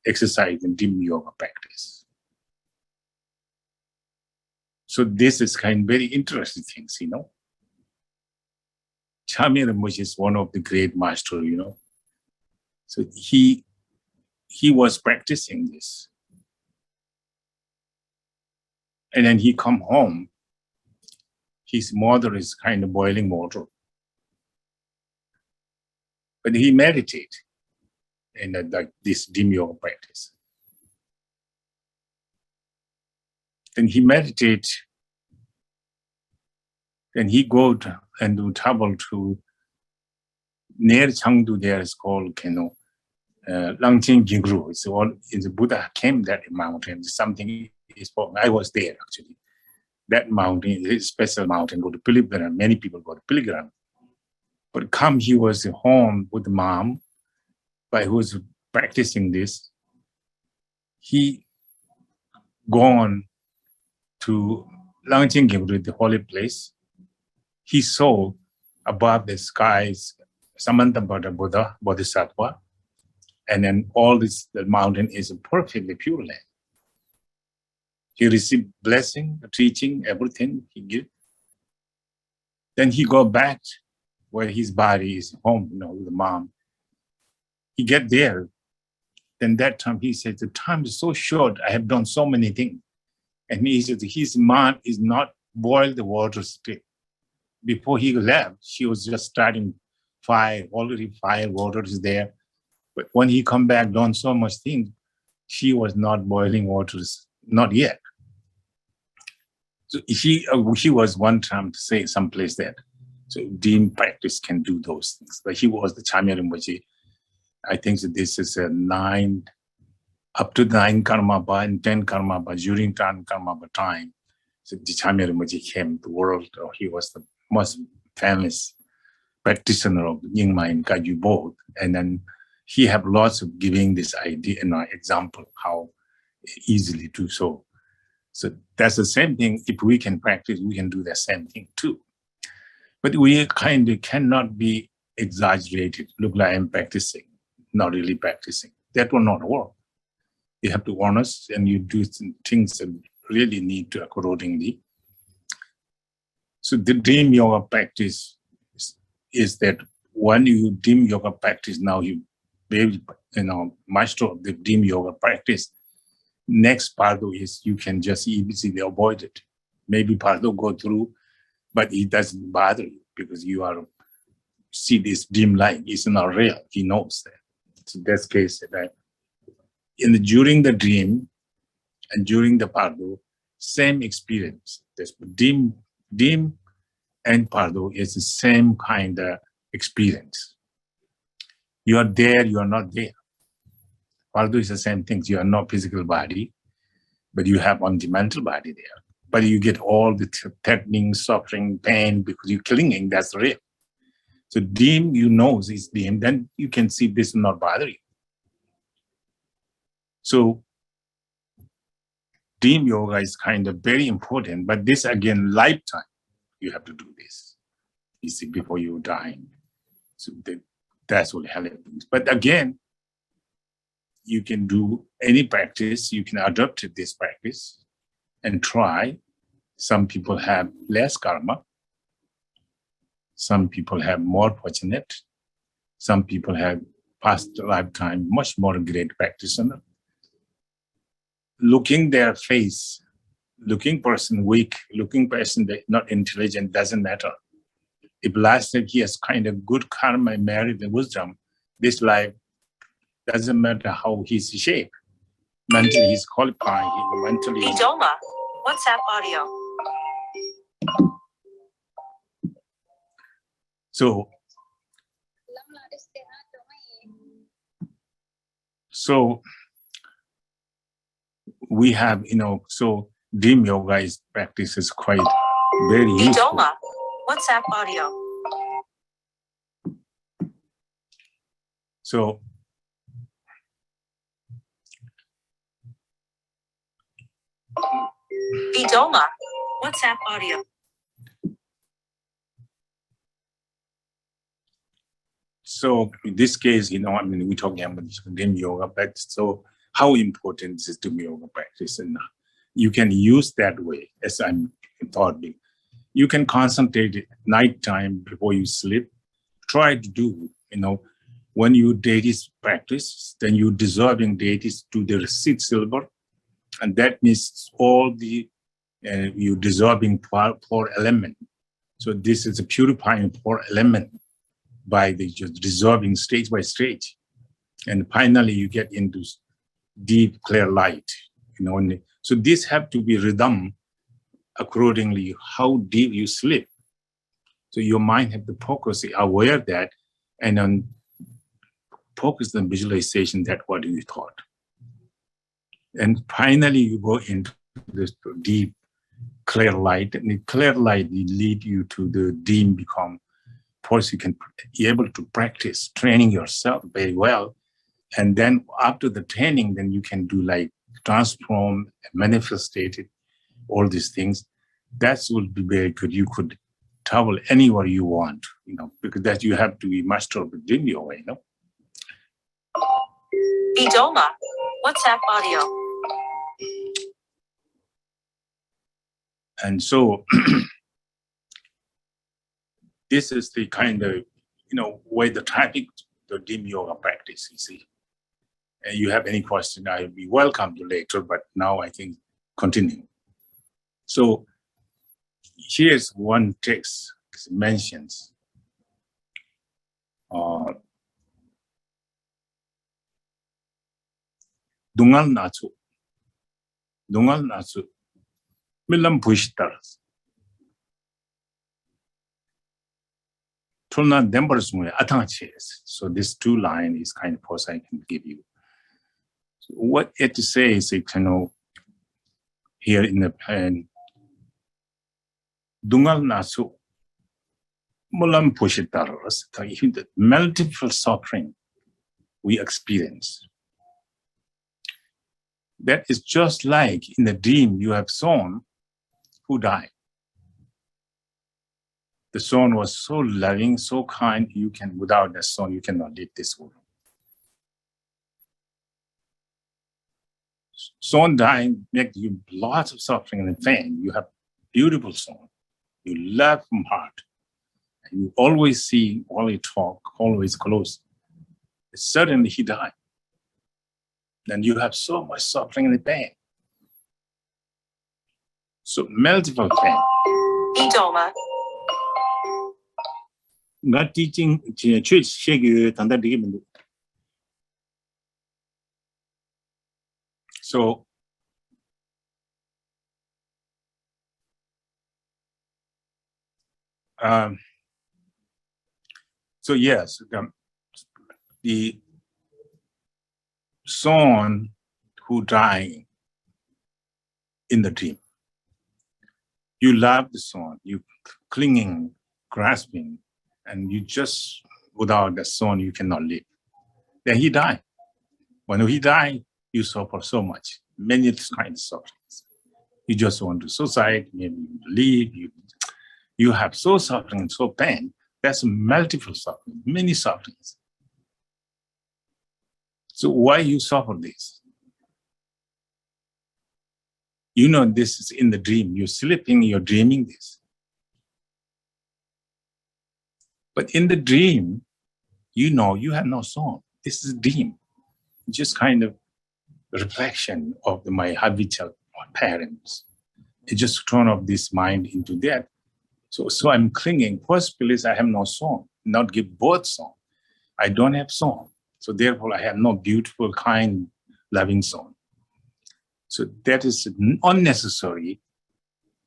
exercise and dream yoga practice. So this is kind of very interesting things, Chamya Rinpoche is one of the great masters, So he was practicing this. And then he come home, his mother is kind of boiling water. But he meditate in this dream yoga practice. Then he meditate, then he go and do travel to near Chengdu. There is called Langchen Gingru. It's all in the Buddha came that mountain. Something is I was there actually. That mountain is a special mountain. Go to pilgrim. Many people go to pilgrim. But he was home with mom, by who was practicing this. He gone to Langchen Gingru, the holy place. He saw above the skies Samantabhadra Buddha, Bodhisattva, and then the mountain is a perfectly pure land. He received blessing, teaching, everything he gave. Then he go back where his body is home, with the mom. He get there. Then that time he said, the time is so short. I have done so many things. And he said his mom is not boil the water still. Before he left, she was just starting fire. Already fire, water is there. But when he come back, done so much things, she was not boiling waters, not yet. So he was one time to say someplace that. So dream practice can do those things. But he was the Chamya Rinpoche. I think that this is up to 9 karma ba and 10 karma ba, during 10 karma ba time. So the Chamya Rinpoche came to the world. He was the most famous practitioner of Nyingma and Kagyu both. And then he have lots of giving this idea and example how easily to so. So that's the same thing. If we can practice, we can do the same thing too. But we kind of cannot be exaggerated. Look like I'm practicing, not really practicing. That will not work. You have to be honest and you do things that really need to accordingly. So the dream yoga practice is that when you dream yoga practice, now you be master of the dream yoga practice. Next Bardo is you can just easily avoid it. Maybe Bardo go through, but it doesn't bother you because you are see this dream life is not real. He knows that. So that's case that during the dream and during the Bardo, same experience. This dream and Bardo is the same kind of experience. You are there, you are not there. Bardo is the same thing. You are not physical body, but you have on the mental body there. But you get all the threatening, suffering, pain because you're clinging. That's real. So dim, you know is dim. Then you can see this is not bothering. So dim yoga is kind of very important. But this again, lifetime, you have to do this. You see, before you die. So that's what happens. But again, you can do any practice. You can adopt this practice and try. Some people have less karma. Some people have more fortunate. Some people have past lifetime, much more great practitioner. Looking their face, looking person weak, looking person not intelligent, doesn't matter. If last life he has kind of good karma, merit, and wisdom, this life doesn't matter how he's shaped. Mentally, he's qualified. He mentally. Idoma, WhatsApp audio. So we have, so dim yoga is practice is quite very useful. Idoma, WhatsApp audio. So Idoma, WhatsApp audio. So in this case, we're talking about dim yoga practice. So how important is dim yoga practice? And you can use that way, as I'm thought. You can concentrate at nighttime before you sleep. Try to do, when you deities practice, then you dissolving deities to the seed silver. And that means all the, you dissolving four element. So this is a purifying four element by the just dissolving stage by stage. And finally you get into deep, clear light. So this have to be rhythm accordingly how deep you sleep. So your mind have to focus, aware of that, and then focus on visualization that what you thought. And finally you go into this deep, clear light, and the clear light will lead you to the dim become. First, you can be able to practice training yourself very well. And then after the training, then you can do like transform, manifest it, all these things. That will be very good. You could travel anywhere you want, because that you have to be master of the dim yoga, Idoma, WhatsApp audio. And so this is the kind of, way the traffic, the dim yoga practice, you see. And you have any question, I'll be welcome to later, but now I think continue. So here's one text mentions Dungal Natsu, Milam Pushtaras. Tulna Dembers Atanches. So this two line is kind of post I can give you. So what it says, here in the pen, Dungal Natsu, Mulam Pushitaras, the multiple suffering we experience. That is just like in the dream you have sown who died. The son was so loving, so kind, without the son, you cannot live this world. Son dying makes you lots of suffering and pain. You have beautiful son. You love from heart. You always see, always talk, always close. Suddenly he died. Then you have so much suffering and pain. So multiple pain. Idoma. Not teaching church shake tanda digim. So yes, the son who died in the dream. You love the son, you clinging, grasping, and you just, without the son, you cannot live. Then he died. When he died, you suffer so much, many kinds of sufferings. You just want to suicide, maybe you leave, you have so suffering and so pain. That's multiple suffering, many sufferings. So why you suffer this? You know this is in the dream. You're sleeping, you're dreaming this. But in the dream, you know you have no soul. This is a dream. Just kind of reflection of my habitual parents. It just turn off this mind into that. So I'm clinging. First place, I have no soul. Not give both soul. I don't have soul. So therefore, I have no beautiful, kind, loving soul. So that is unnecessary.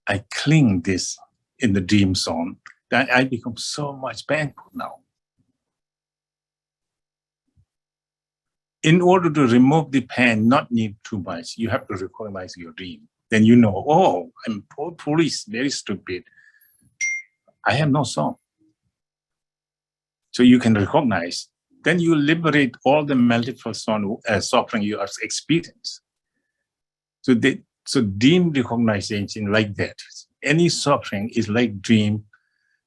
I cling this in the dream zone, that I become so much painful now. In order to remove the pain, not need too much, you have to recognize your dream. Then you know, oh, I'm foolish, very stupid. I have no soul. So you can recognize. Then you liberate all the multiple suffering you have experienced. So dream recognition like that. Any suffering is like dream,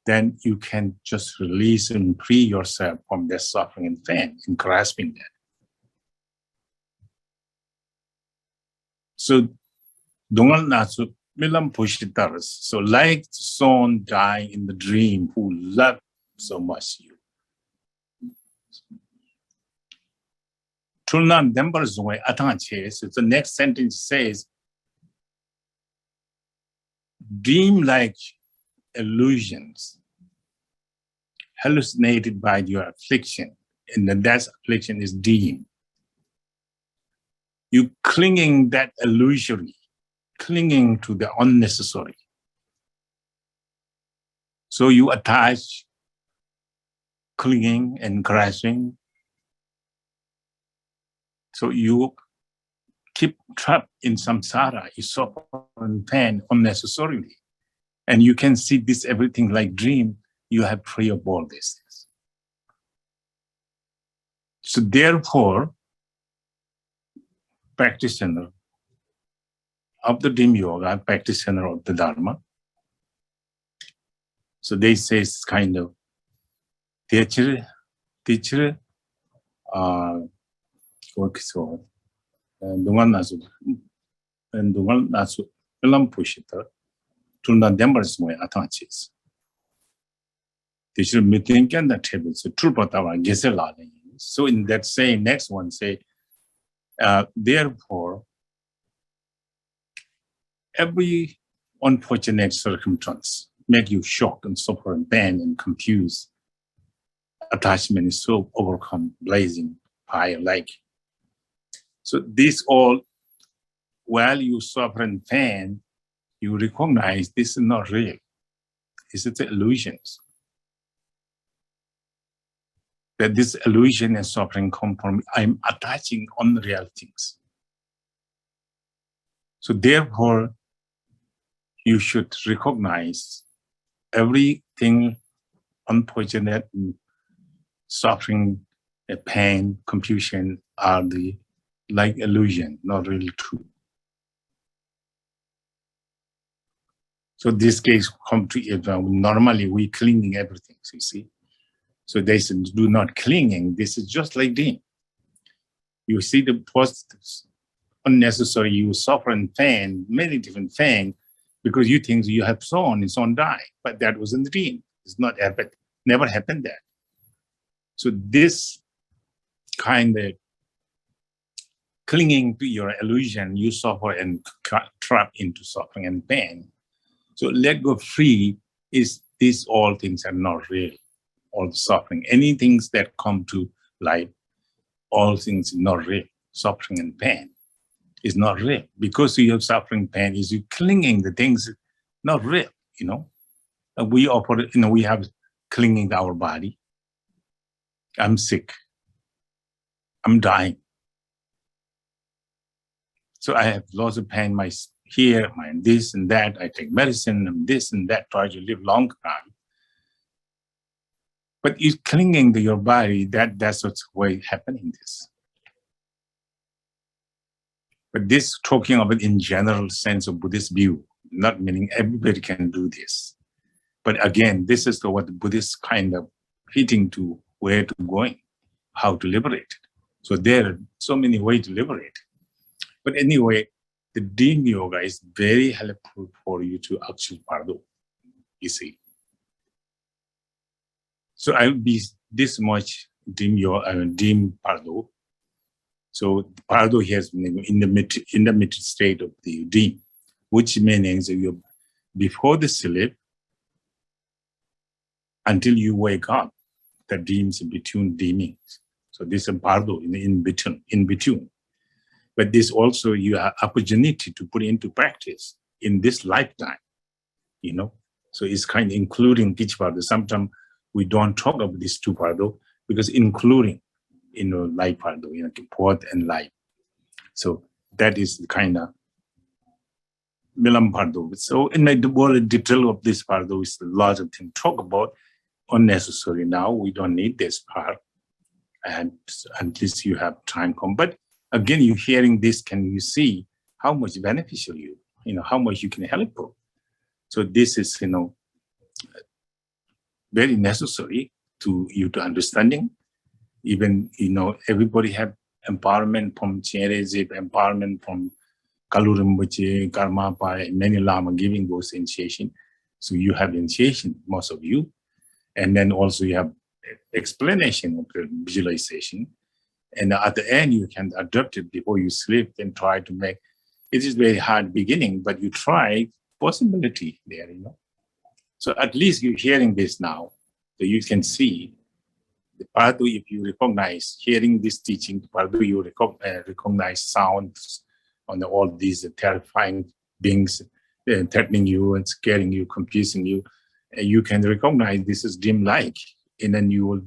then you can just release and free yourself from that suffering and pain in grasping that. So Dungal Natsu Milam Pushitaras. So like the son dying in the dream who loved so much you. Tulnan Dembers way Atanche. So the next sentence says, dream-like illusions hallucinated by your affliction, and that affliction is dream. You clinging that illusory, clinging to the unnecessary. So you attach, clinging and grasping. So you keep trapped in samsara, you suffer and pain unnecessarily. And you can see this everything like dream, you have free of all these things. So therefore, practitioner of the dream yoga, practitioner of the Dharma, so they say it's kind of teacher, so Dungal Natsu Milam Pushita, Tulna Dembers way atanches. Teacher meeting and the table, so true Patawa Gesela. So in that same next one say, therefore, every unfortunate circumstance make you shock and suffer and pain and confuse. Attachment is so overcome, blazing fire like. So this all, while you suffer and pain, you recognize this is not real. This is illusions. That this illusion and suffering come from, I'm attaching unreal things. So therefore, you should recognize everything unfortunate, suffering, pain, confusion are the like illusion, not really true. So this case come to normally we clinging everything, you see. So they said, do not clinging. This is just like dream. You see the positives, unnecessary, you suffer and pain, many different things, because you think you have sown, it's on die, but that was in the dream. It's not happened, never happened that. So this kind of clinging to your illusion, you suffer and trap into suffering and pain. So let go free is these all things are not real. All the suffering, any things that come to life, all things are not real. Suffering and pain is not real. Because you have suffering, pain, is you clinging the things not real, you know. We offer, you know, we have clinging to our body. I'm sick. I'm dying. So I have lots of pain, my here, my this and that. I take medicine and this and that, try to live long time. But it's clinging to your body. That's what's way happening. This. But this talking about in general sense of Buddhist view, not meaning everybody can do this. But again, this is what the Buddhists kind of hitting to where to going, how to liberate it. So there are so many ways to liberate it. But anyway, the Dream Yoga is very helpful for you to actually Bardo, you see. So I will be this much Dream Yoga, Dream Bardo. So Bardo here is in the mid state of the dream, which means you before the sleep until you wake up, the dreams between dreaming. So this is Bardo in between. But this also you have opportunity to put into practice in this lifetime, you know. So it's kind of including each Bardo. Sometimes we don't talk about these two Bardo because including, life Bardo, birth and life. So that is the kind of Milam Bardo. So in the more detail of this Bardo is a lot of things to talk about. Unnecessary now. We don't need this part. And at least you have time come. But again, you hearing this, can you see how much beneficial how much you can help them. So this is, very necessary to you to understanding. Even, everybody have empowerment from Cherezip, empowerment from Kalu Rinpoche, Karma Pai, many Lama giving those initiation. So you have initiation, most of you. And then also you have explanation of the visualization. And at the end, you can adopt it before you sleep and try to make, it is very hard beginning, but you try possibility there, So at least you're hearing this now, so you can see the Bardo, if you recognize, hearing this teaching, Bardo, you recognize sounds on all these terrifying beings threatening you and scaring you, confusing you. You can recognize this is dream-like, and then you will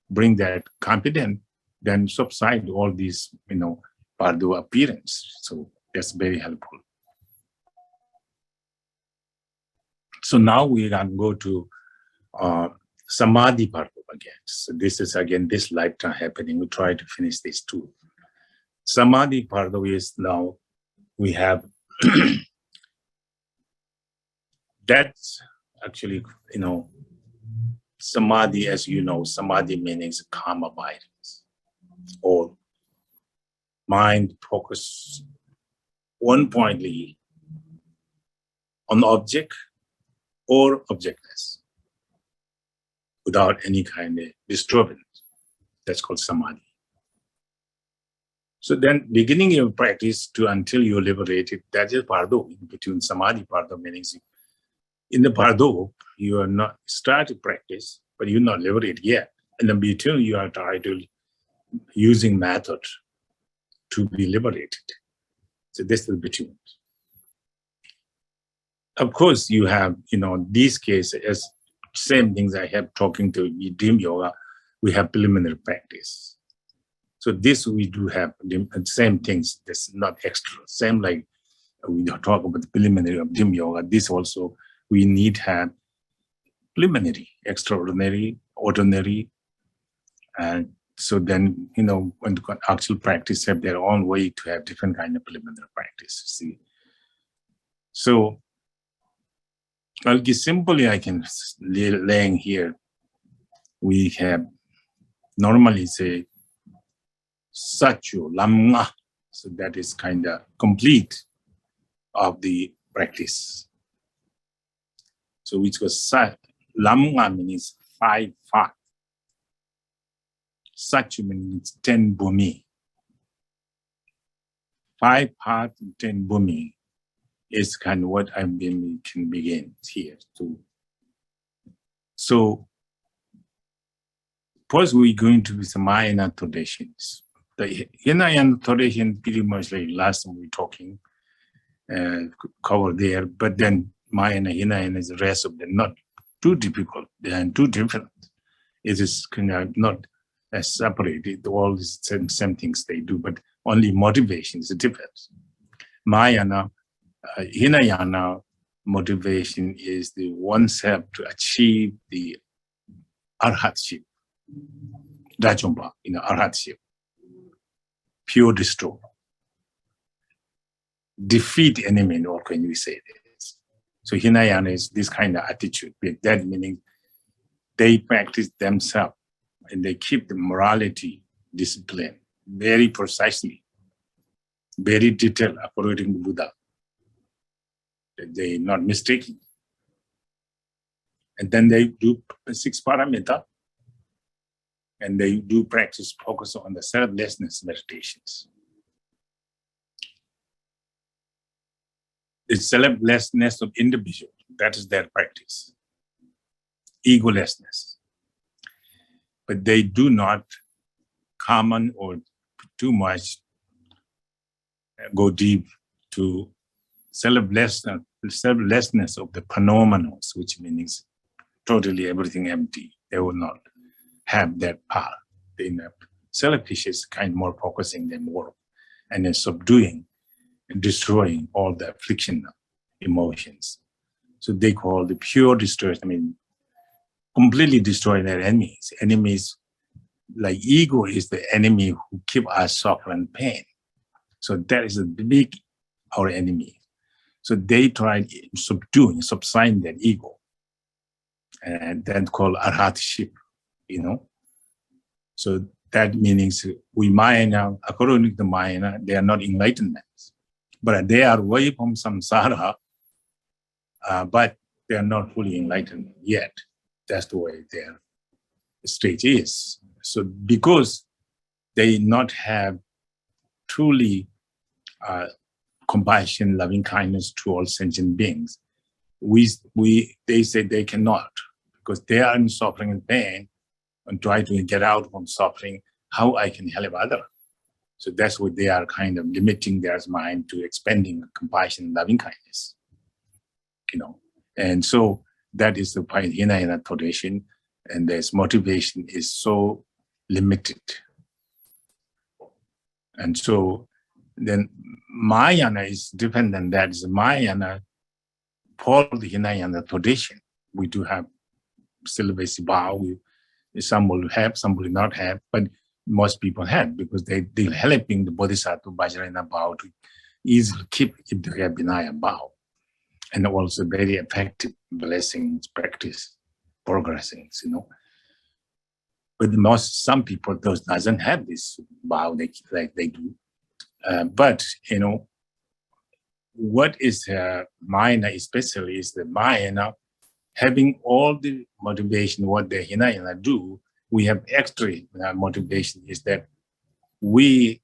bring that confidence, then subside all these, Bardo appearance. So that's very helpful. So now we can go to Samadhi Bardo again. So this is again this lifetime happening. We try to finish these two. Samadhi Bardo is now we have that's actually, Samadhi, as you know, Samadhi means calm abidance, or mind focus one pointly on object or objectless without any kind of disturbance. That's called Samadhi. So then beginning your practice to until you're liberated, that is Bardo. In between Samadhi Bardo means in the Bardo, you are not started practice, but you're not liberated yet. And in between, you are trying to using method to be liberated. So this is between. Of course, you have, these cases as same things I have talking to Dream Yoga, we have preliminary practice. So this we do have the same things. That's not extra. Same like we talk about the preliminary of Dream Yoga. This also we need have preliminary, extraordinary, ordinary, and so then when the actual practice have their own way to have different kind of preliminary practice. See, so I'll give simply I can laying here. We have normally say Sachu Lamma, so that is kind of complete of the practice. So which was Lamma means 5 parts. Sachu means 10 bhumi. 5 parts, 10 bhumi is kind of what can begin here too. So first we're going to be some Mahayana traditions. The Hinayana tradition pretty much like last time we were talking, covered there, but then Mahayana, Hinayana is the rest of them, not too difficult, they are too different. It is kind of not as separated, all the same things they do, but only motivation is different. Mahayana, Hinayana motivation is the oneself to achieve the arhatship, Rajomba, arhatship, pure destroy, defeat enemy, or can we say this? So Hinayana is this kind of attitude. With that meaning, they practice themselves and they keep the morality discipline very precisely, very detailed according to Buddha. They're not mistaken. And then they do 6 paramita, and they do practice focus on the selflessness meditations. The selflessness of individual, that is their practice. Egolessness. But they do not common or too much go deep to selflessness of the phenomenal, which means totally everything empty. They will not have that power. They have selfish is kind of more focusing than more, and then subduing and destroying all the affliction emotions. So they call the pure destruction. Completely destroy their enemies. Enemies like ego is the enemy who keep us suffering pain. So that is a big our enemy. So they try subsiding that ego, and then called arhatship, So that means we Mahayana, according to the Mahayana, they are not enlightenment, but they are way from samsara, but they are not fully enlightened yet. That's the way their stage is. So because they not have truly compassion, loving kindness to all sentient beings, they say they cannot, because they are in suffering and pain and try to get out from suffering, how I can help others. So that's what they are kind of limiting their mind to expanding compassion and loving kindness. And so that is the point in a tradition, and this motivation is so limited. And so then Mahayana is different than that. Is Mahayana follow the Hinayana tradition. We do have celibacy vow. Some will have, some will not have, but most people have, because they're helping the Bodhisattva Vajrayana vow to easily keep if they have Vinaya vow. And also very effective blessings, practice, progressing, But some people doesn't have this vow like they do. But what is Mahayana especially is the Mahayana having all the motivation, what the Hinayana do, we have extra motivation is that we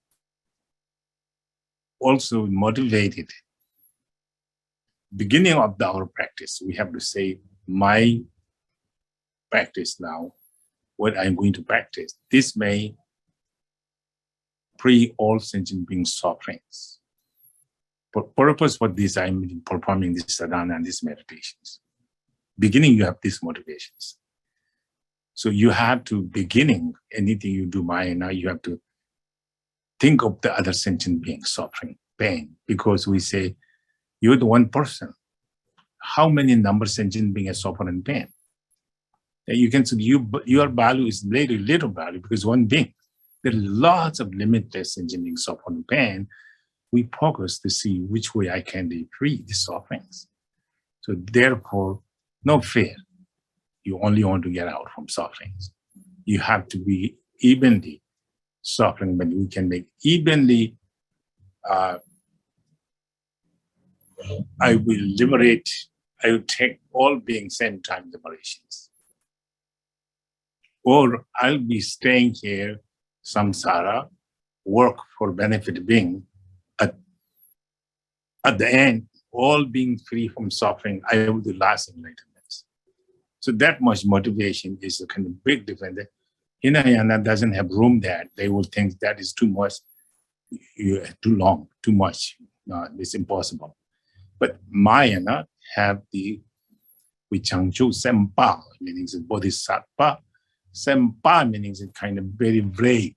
also motivated beginning of our practice. We have to say, my practice now, what I'm going to practice, this may free all sentient beings' sufferings. For purpose for this, I'm performing this sadhana and these meditations. Beginning, you have these motivations. So you have to, beginning, anything you do, Mahayana, you have to think of the other sentient beings suffering, pain, because we say, you're the one person. How many numbers sentient beings suffer and pain? And you can say your value is little value because one being. There are lots of limitless sentient beings suffering pain. We focus to see which way I can free the sufferings. So therefore, no fear. You only want to get out from sufferings. You have to be evenly suffering, but we can make evenly. I will liberate. I will take all beings same time liberations. Or I'll be staying here, samsara, work for benefit being. At the end, all being free from suffering, I will do last enlightenment. So that much motivation is a kind of big difference. Hinayana doesn't have room there. They will think that is too much, too long, too much. It's impossible. But Mahayana have the Vichangchu Sempa, meaning it's Bodhisattva. Sempa meaning it's kind of very brave,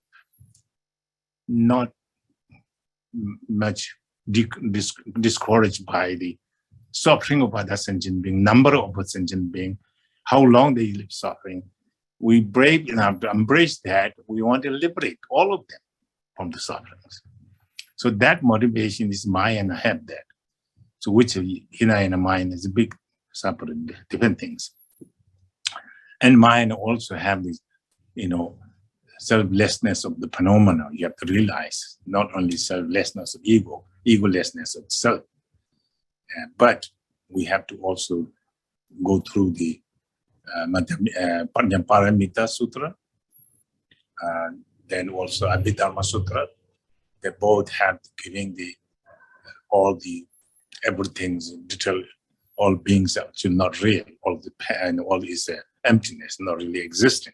not much discouraged by the suffering of other sentient beings, number of sentient beings, how long they live suffering. We brave enough to embrace that. We want to liberate all of them from the sufferings. So that motivation is mine, and I have that. So which inner and mind is a big separate different things. And mind also have this, selflessness of the phenomena. You have to realize not only selflessness of ego, egolessness of self, but we have to also go through the Paramita Sutra, then also Abhidharma Sutra. They both have giving all the everything's detail. All beings are actually not real. All the and all is emptiness, not really existing.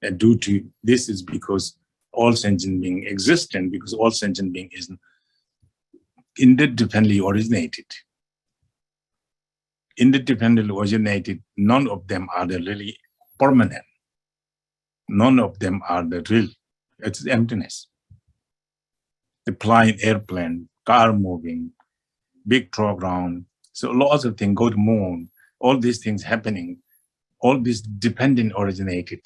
And due to this is because all sentient being existent, because all sentient being is independently originated. Independently originated, none of them are the really permanent. None of them are the real. It's emptiness. The flying airplane, car moving, big truck ground. So lots of things go to moon. All these things happening. All this dependent originated.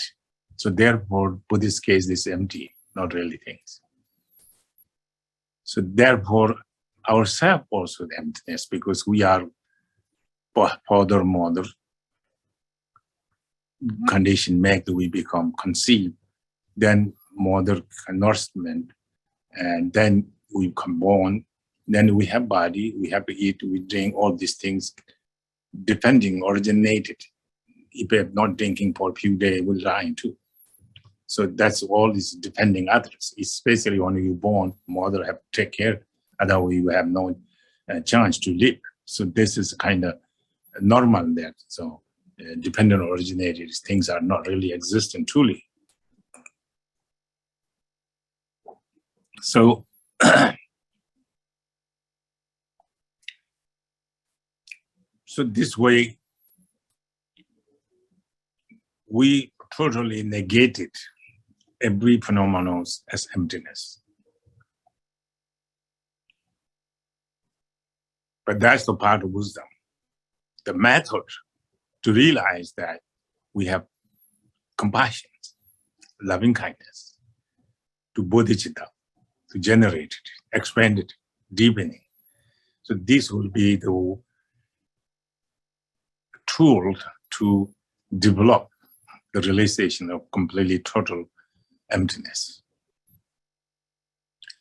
So therefore, Buddhist case is empty, not really things. So therefore, ourselves also the emptiness, because we are father, mother, condition make that we become conceived, then mother nourishment, and then we become born, then we have body, we have to eat, we drink, all these things, depending, originated. If we're not drinking for a few days, we'll die too. So that's all is depending others, especially when you're born, mother have to take care, otherwise you have no chance to live. So this is kind of normal there. So dependent originated things are not really existent truly. So so this way we totally negated every phenomenon as emptiness. But that's the part of wisdom. The method to realize that we have compassion, loving kindness, to bodhicitta, to generate it, expand it, deepening. So this will be the tool to develop the realization of completely total emptiness.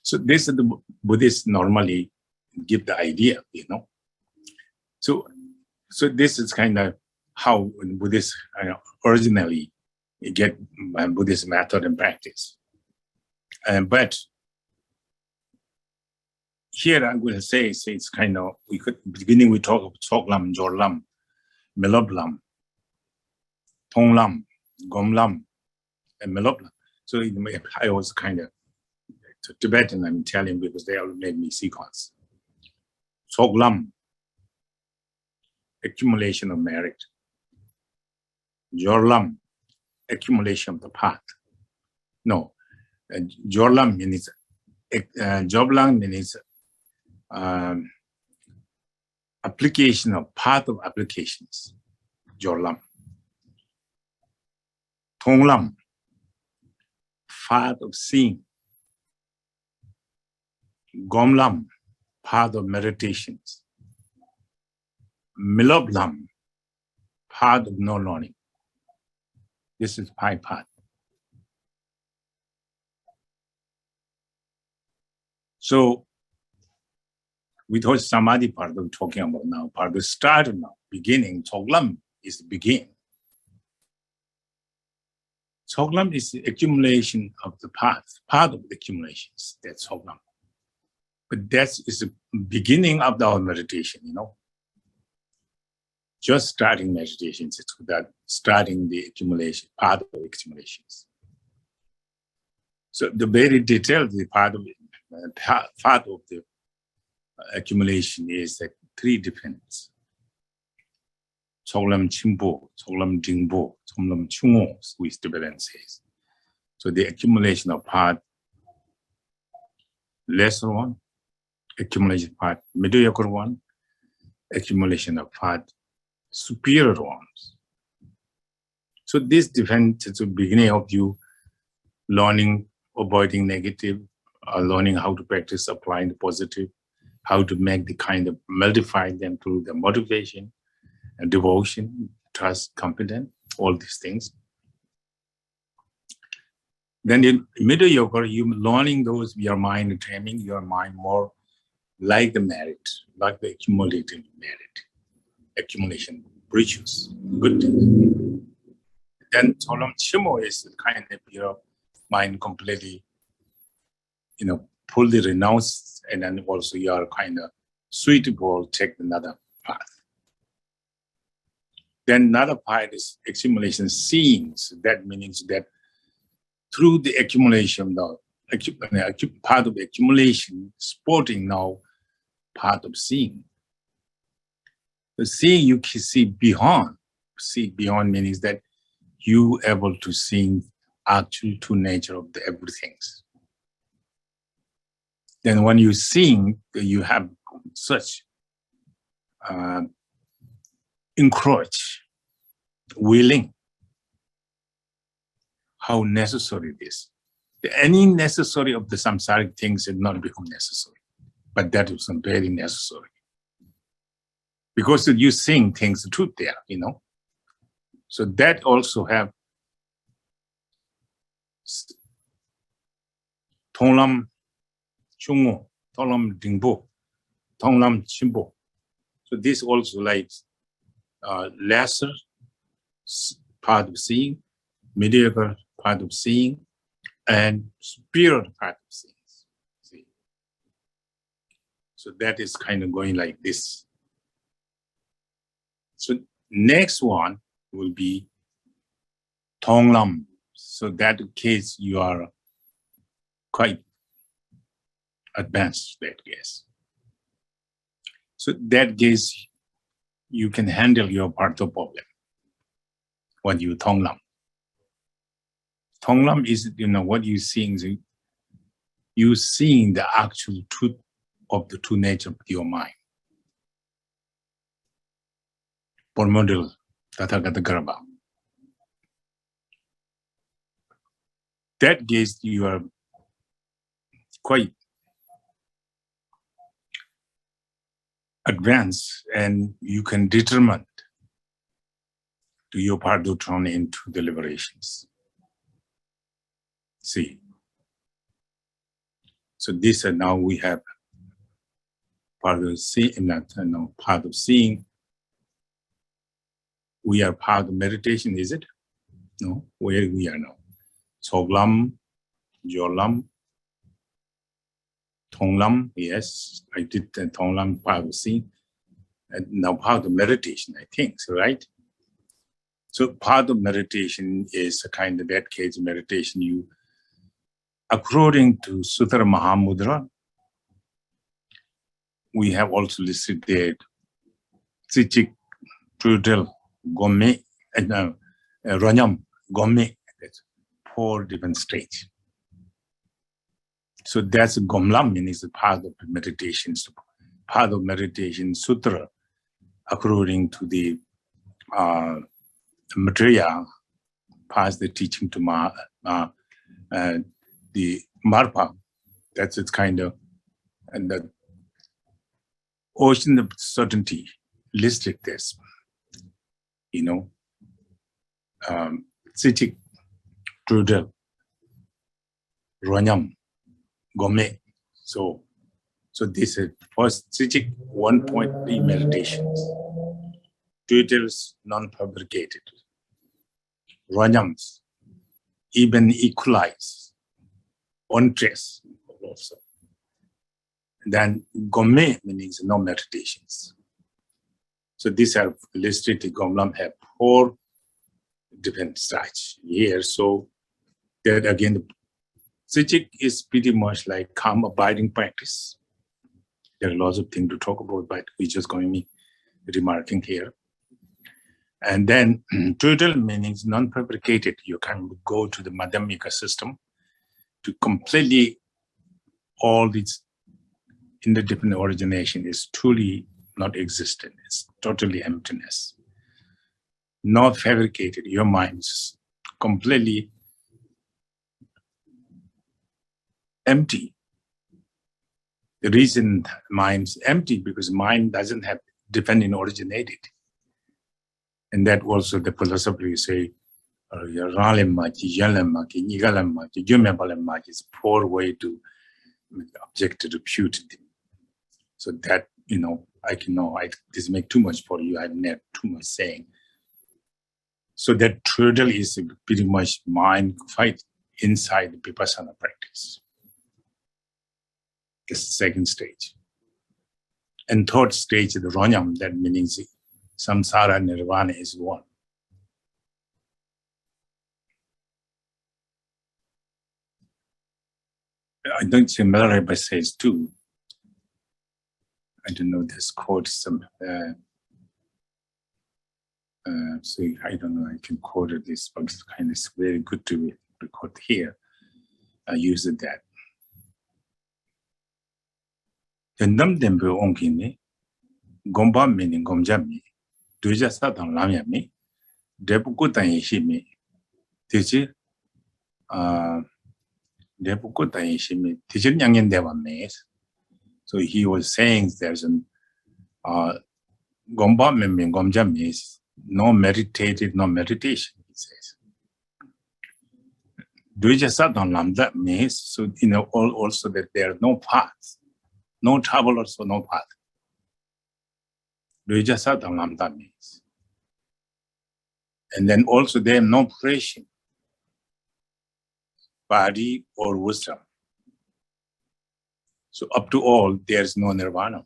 So this is the Buddhists normally give the idea, So this is kind of how Buddhists originally get Buddhist method and practice. But here I will say it's kind of, beginning we talk of Choklam, Jorlam, Meloblam, Tonglam, Gomlam, and Meloblam. So I was kind of Tibetan, I'm Italian, because they all made me sequence. Choklam, accumulation of merit. Jorlam, accumulation of the path. No, Jorlam means, Joblam means application of path of applications. Jorlam. Tonglam, path of seeing. Gomlam, path of meditations. Miloblam, path of no learning. This is my path. So, with what Samadhi part we're talking about now, part the start now, beginning, Choklam is the begin. Choklam is the accumulation of the path of the accumulations, that's Choklam. But that is the beginning of our meditation, Just starting meditations, it's that starting the accumulation, part of the accumulations. So the very detailed part of the accumulation is that three different. Choklam Chimbo, Choklam Jingbo, Choklam Chungo, which Tibetan says. So the accumulation of part, lesser one, accumulation part, mediocre one, accumulation of part, superior ones. So this depends at the beginning of you learning, avoiding negative, learning how to practice applying the positive, how to make the kind of multiply them through the motivation and devotion, trust, confidence, all these things. Then in mediocre, you learning those, your mind, training your mind more like the merit, like the accumulated merit, accumulation, virtues, good things. Then Tholam Chimo is kind of your mind completely, fully renounced, and then also you are kind of suitable, take another path. Then another part is accumulation seeing. So that means that through the accumulation, part of accumulation, sporting now part of seeing. The seeing you can see beyond. See beyond means that you able to see actual true nature of the everything. Then when you sing, you have such encourage, willing, how necessary it is. Any necessary of the samsaric things did not become necessary, but that is very necessary. Because you sing things, the truth there, So that also have Tonglam Chungo, Tonglam Dingbo, Tonglam Chimbo. So this also like lesser part of seeing, mediocre part of seeing, and superior part of seeing. See? So that is kind of going like this. So next one will be Tonglam. So that case you are quite advanced, that case. So that case you can handle your part of problem when you Tonglam. Tonglam is, what you seeing, you seeing the actual truth of the true nature of your mind. Por model, Tathagata Garba. That case you are quite advanced and you can determine to your Bardo turn into the liberations. See. So this now we have part of seeing, part of seeing. We are part of meditation, is it? No, where we are now. Soglam, Jolam, Tonglam, yes, I did the Tonglam part of seeing. And now part of meditation, I think, so right? So part of meditation is a kind of that case of meditation you, according to Sutra Mahamudra, we have also listed there Tsichik, Trudel, Gome, and Ranyam, Gome, that's 4 different stages. So that's Gomlam, means a part of meditation. So part of meditation sutra, according to the material, pass the teaching to the Marpa. That's its kind of, and the ocean of certainty listed this. Sitik, Trudel, Ronyam, Gome. So this is first Sitik 1.3 meditations. Trudels non-fabricated. Ronyams, even equalize, on trace also. Then Gome means no meditations. So these are listed, the Gomlam have 4 different styles here. So that again, the Sichik is pretty much like calm abiding practice. There are lots of things to talk about, but we're just going to be remarking here. And then total means non-fabricated. You can go to the Madhyamika system to completely all these, in the different origination is truly not existent. It's totally emptiness. Not fabricated. Your mind is completely empty. The reason mind's empty because mind doesn't have dependent originated. And that also the philosophy say is poor way to object to repute them. So that, this make too much for you. I've not too much saying. So that turtle is pretty much mind fight inside the Vipassana practice. The second stage. And third stage, the Ronyam, that means samsara and nirvana is one. I don't think Malarepa says too. I don't know this quote. So I don't know. I can quote it. This but it's kind of very good to record here. I use that. The num dembo onkini, gomba meaning gomjami, duja satan lamyami, depukutan yishimi, teacher. So he was saying there's an gomba meaning gomja means no meditated, no meditation, he says. Duja satan lamda means so also that there are no paths, no travel also no path. Duja satan lamda means. And then also there no pressure. Body or wisdom. So up to all, there's no nirvana.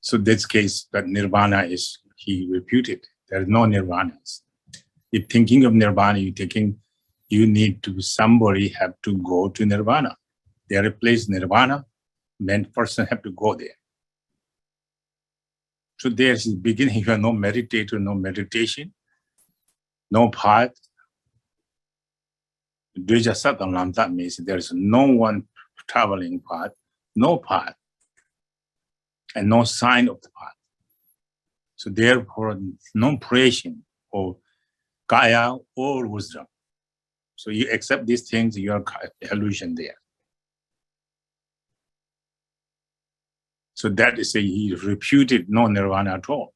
So this case, that nirvana is, he refuted. There's no nirvanas. If thinking of nirvana, you need to, somebody have to go to nirvana. They replace nirvana, then person have to go there. So there's the beginning, you have no meditator, no meditation, no path. Dvija Satam Lamta means there's no one traveling path, no path, and no sign of the path. So therefore, no creation of kaya or wisdom. So you accept these things, your illusion there. So that is he refuted no nirvana at all.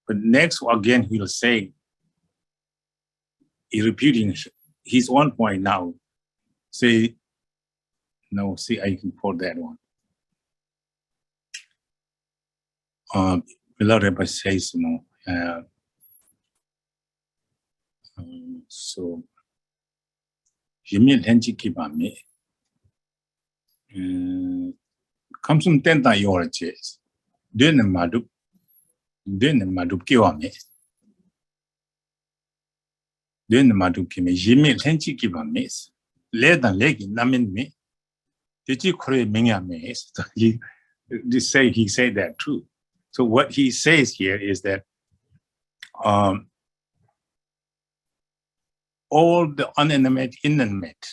But next again he will say, he refuting his own point now. Say, no, see, I can quote that one. Milarepa says, so Jimmy Henji Kibame comes from 10 years. Then Madup Kiwame. Then Madup Kimi, Jimmy Henji Kibame, led than leg namin me. Did you create Minga Maze? He said that too. So what he says here is that all the unanimate, inanimate,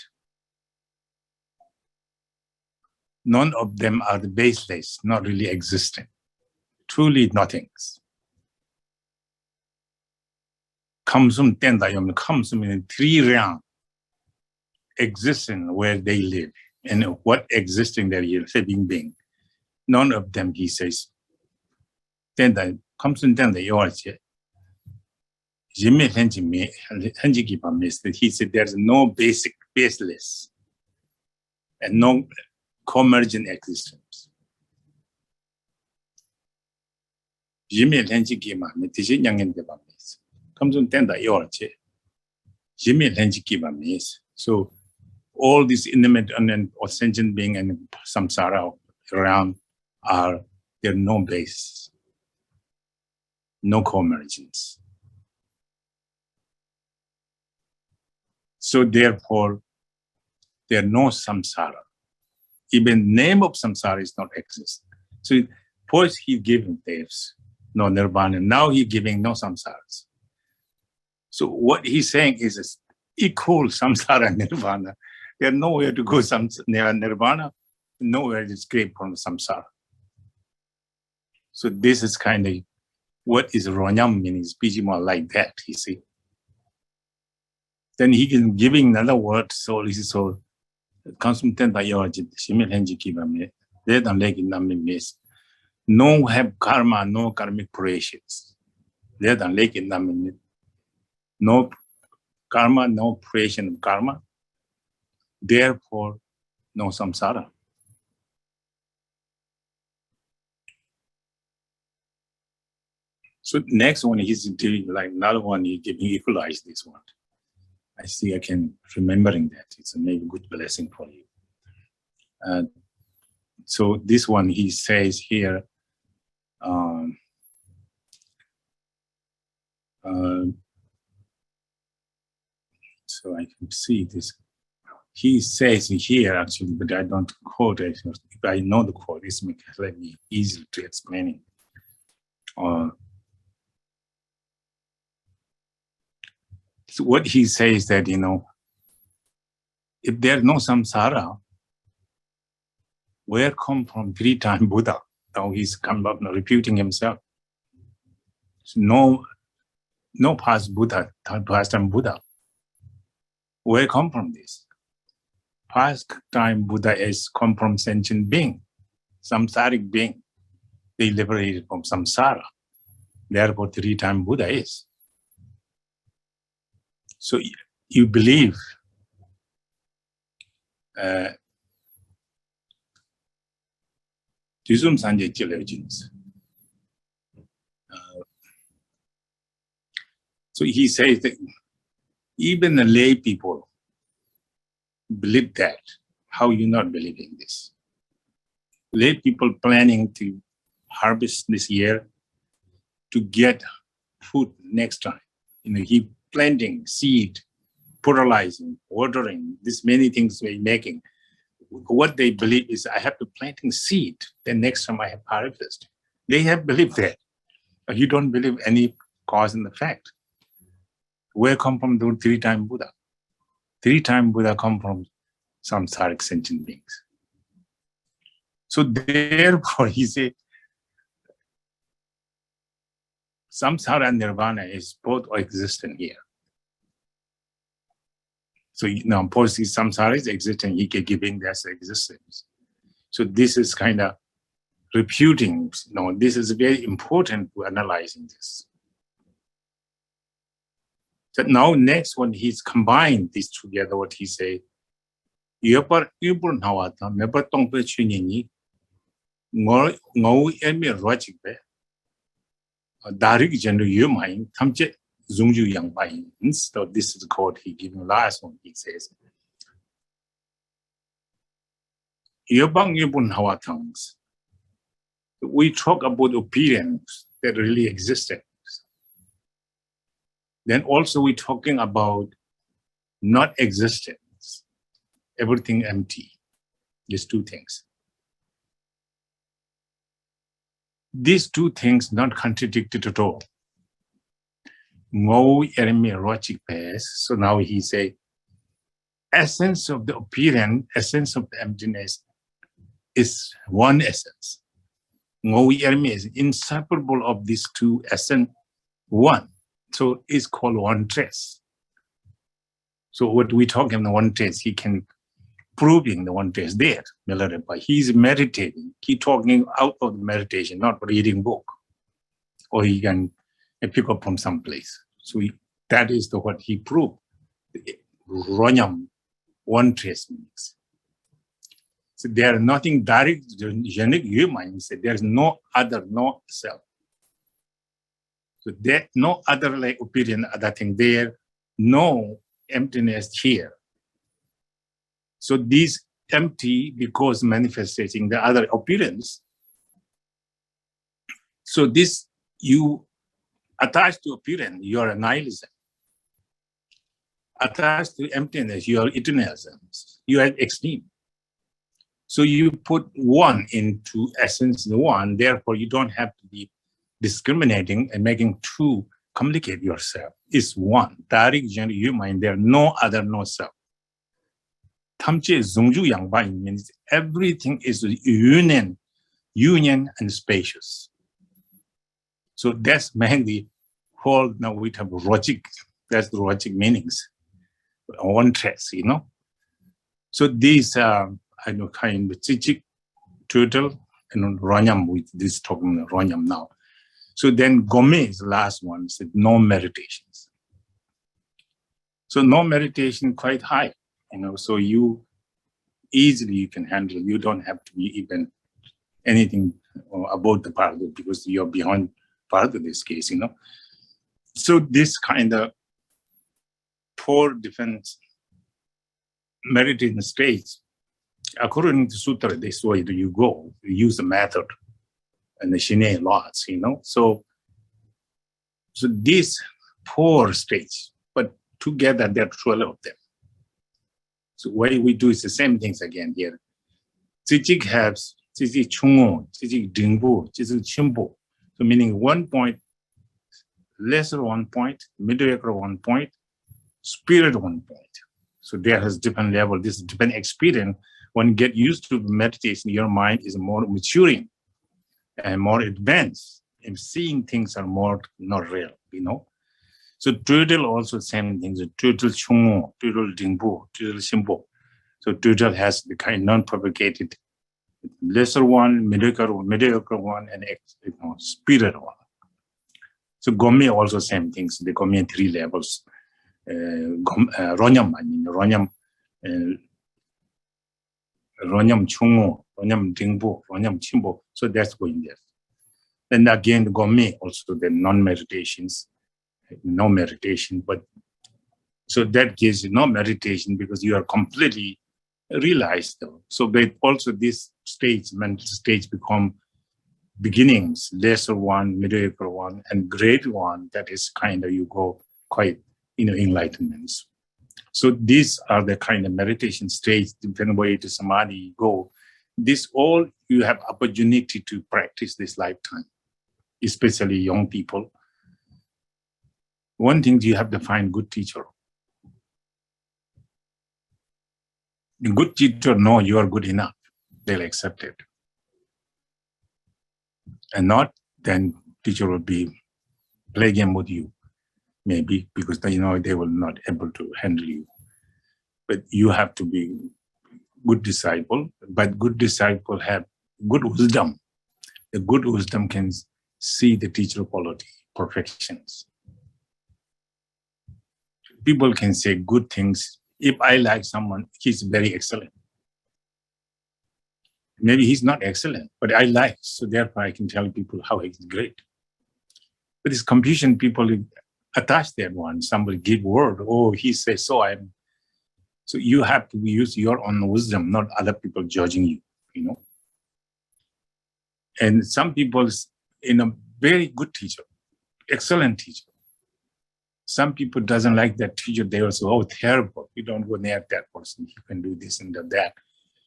none of them are the baseless, not really existent, truly nothings. Kamsum Tendayam comes in 3 realms, existing where they live, and what existing there is, living being. None of them, he says, Tendai comes in Tendai. Jimmy Henji he said there's no basic, baseless, and no convergent existence. Jimmy Henji comes in Tenda Jimmy Henji so all these intimate and sentient being and samsara around are there no base, no convergence. So therefore, there are no samsara. Even name of samsara is not exist. So first he giving there's no nirvana. Now he giving no samsaras. So what he's saying is equal samsara and nirvana. There's nowhere to go nirvana, nowhere to escape from samsara. So this is kind of what is Ronyam meaning, speaking more like that, you see. Then he is giving another word, soul is soul. Consumtent by your no have karma, no karmic creations. No karma, no creation of karma. Therefore, no samsara. So next one is doing like another one. He giving equalize this one. I see I can remembering that. It's a maybe good blessing for you. So this one he says here. So I can see this. He says here actually, but I don't quote it. If I know the quote, this makes it easy to explaining. So what he says that, you know, if there's no samsara, where come from 3-time Buddha? Now he's come up now refuting himself. So no past Buddha, past time Buddha. Where come from this? Past time Buddha is come from sentient being, samsaric being. They liberated from samsara. Therefore, 3-time Buddha is. So you believe Buddhism Sanjay Theologians. So he says that even the lay people believe that. How you not believing this? Lay people planning to harvest this year to get food next time. You know, he planting seed, fertilizing, watering, this many things we're making. What they believe is I have to planting seed, then next time I have harvest. They have believed that. But you don't believe any cause and effect. Where come from the 3-time Buddha? 3-time Buddha come from samsaric sentient beings. So therefore he said, samsara and nirvana is both existent here. So now, of course, samsara is existent, he can giving that existence. So this is kind of refuting. No, this is very important to analyzing this. So now, next one, he's combined these together. What he say? So this is the quote he gave me last one. He says, we talk about opinions that really existed. Then also we're talking about not existence, everything empty. These two things. These two things not contradicted at all. So now he say, essence of the appearance, essence of the emptiness is one essence. Is inseparable of these two essence, one. So it's called one trace. So what we talk in the one trace, he can proving the one trace there. He's meditating. He talking out of the meditation, not reading book. Or he can pick up from some place. So that is what he proved. Ronyam, one trace means. So there is nothing direct, unique human. There is no other, no self. So there no other like opinion, other thing there, no emptiness here. So these empty because manifesting the other appearance. So this you attached to appearance, you are a nihilism. Attached to emptiness, you are eternalism. You are extreme. So you put one into essence, the one, therefore you don't have to be discriminating and making two complicate yourself. It's one. Direct journey, you mind there, no other, no self. Tamche Zongju Yangba means everything is union and spacious. So that's mainly whole, now we have logic, that's the logic meanings. One trace, So these are, kind of Chichik, turtle, and Ronyam, with this talking Ronyam now. So then Gome is the last one, is no meditations. So no meditation quite high, so you can handle, you don't have to be even anything about the Bardo because you're beyond Bardo this case, So this kind of 4 different meditating states, according to Sutra, this way you go, you use the method and the Shine lots, So these 4 states, but together there are 12 of them. So what we do is the same things again here. Chichik has Chichik Chungo, Chichik Dingbu, Chichik Chimbo. So meaning 1 point, lesser 1 point, mediocre 1 point, spirit 1 point. So there has different level, this is different experience. When you get used to meditation, your mind is more maturing and more advanced, and seeing things are more not real, So turtle also same things, turtle chungo, turtle dingbu, turtle shimbo. So turtle has the kind non-propagated lesser one, mediocre one, and spirit one. So Gome also same things, the Gome 3 levels. Ronyam, Ronyam chungo, Ronyam dingbu, Ronyam chimbo. So that's going there. And again, Gome also the non-meditations. No meditation, but so that gives you no meditation because you are completely realized though. So but also this stage, mental stage become beginnings, lesser one, mediocre one, and great one, that is kind of you go quite, enlightenments. So these are the kind of meditation stage, depending way to samadhi you go. This all you have opportunity to practice this lifetime, especially young people. One thing you have to find good teacher. A good teacher know you are good enough. They'll accept it. And not, then teacher will be play game with you. Maybe because they will not able to handle you. But you have to be good disciple. But good disciple have good wisdom. The good wisdom can see the teacher quality, perfections. People can say good things. If I like someone, he's very excellent. Maybe he's not excellent, but I like, so therefore I can tell people how he's great. But this confusion, people attach that one. Somebody give word, he says so. So you have to use your own wisdom, not other people judging you, And some people, very good teacher, excellent teacher. Some people doesn't like that teacher. They will say, terrible. You don't go near that person. He can do this and that.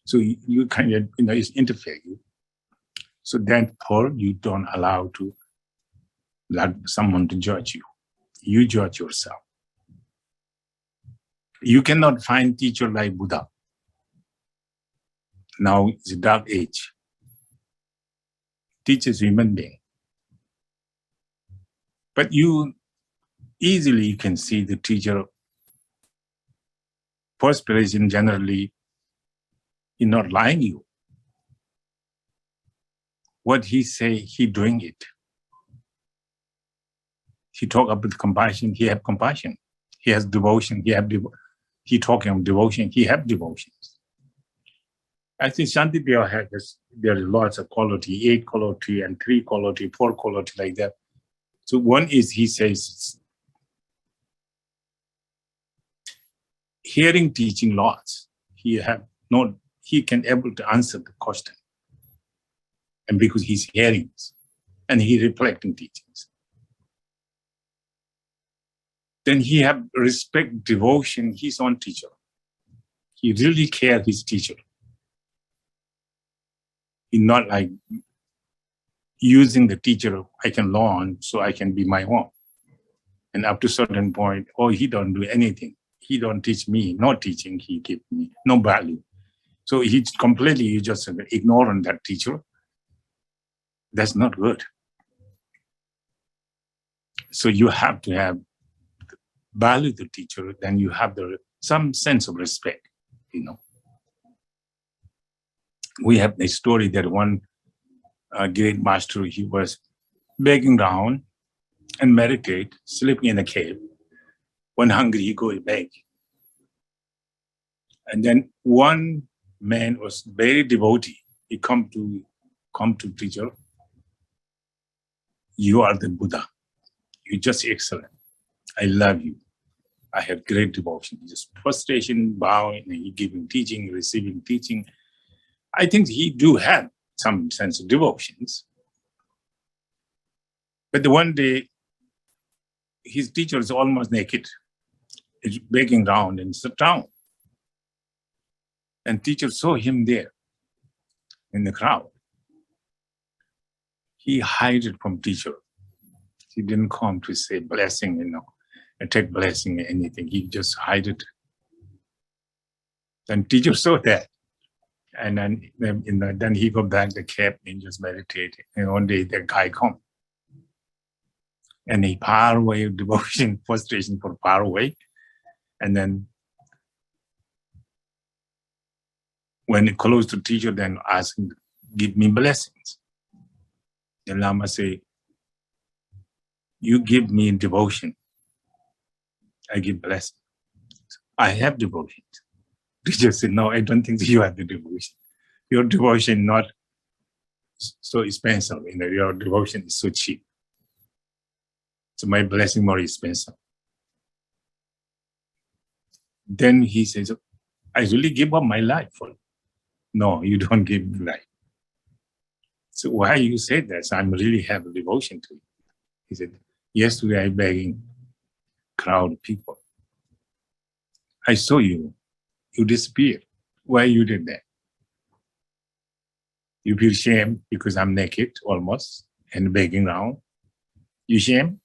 So you kind of, it's interfere you. So therefore, you don't allow to let someone to judge you. You judge yourself. You cannot find teacher like Buddha. Now it's a dark age. Teaches human being. But easily you can see the teacher, first person generally, he's not lying you. What he say, he doing it. He talk about compassion, he have compassion. He has devotion, he talking of devotion, he have devotions. I think Shantideva has, there are lots of quality, 8 quality and 3 quality, 4 quality like that. So one is, he says, hearing teaching lots, he can able to answer the question. And because he's hearing and he reflecting teachings. Then he have respect, devotion, his own teacher. He really care his teacher. He's not like using the teacher, I can learn so I can be my own. And up to a certain point, he don't do anything. He don't teach me, no teaching he give me, no value. So he's completely just ignoring that teacher. That's not good. So you have to have value the teacher, then you have some sense of respect, We have a story that one great master, he was begging down and meditate, sleeping in a cave. When hungry, he go beg. And then one man was very devotee. He come to teacher. You are the Buddha. You're just excellent. I love you. I have great devotion. Just prostration, bowing, and he giving teaching, receiving teaching. I think he do have some sense of devotions. But the one day, his teacher is almost naked. He's begging down and sit down. And teacher saw him there in the crowd. He hid it from teacher. He didn't come to say blessing, and take blessing or anything. He just hid it. Then teacher saw that. And then he go back to the cave and just meditate. And one day the guy come. And he far away devotion, frustration for far away. And then when he close to teacher, then ask him, give me blessings. The Lama say, you give me devotion. I give blessing. I have devotion. Teacher said, no, I don't think you have the devotion. Your devotion not so expensive. Your devotion is so cheap. So my blessing more expensive. Then he says, I really give up my life for you. No, you don't give me life. So why you say that? So I really have a devotion to you. He said, yesterday I begging crowd of people. I saw you. You disappeared. Why you did that? You feel shame because I'm naked almost and begging around. You shame?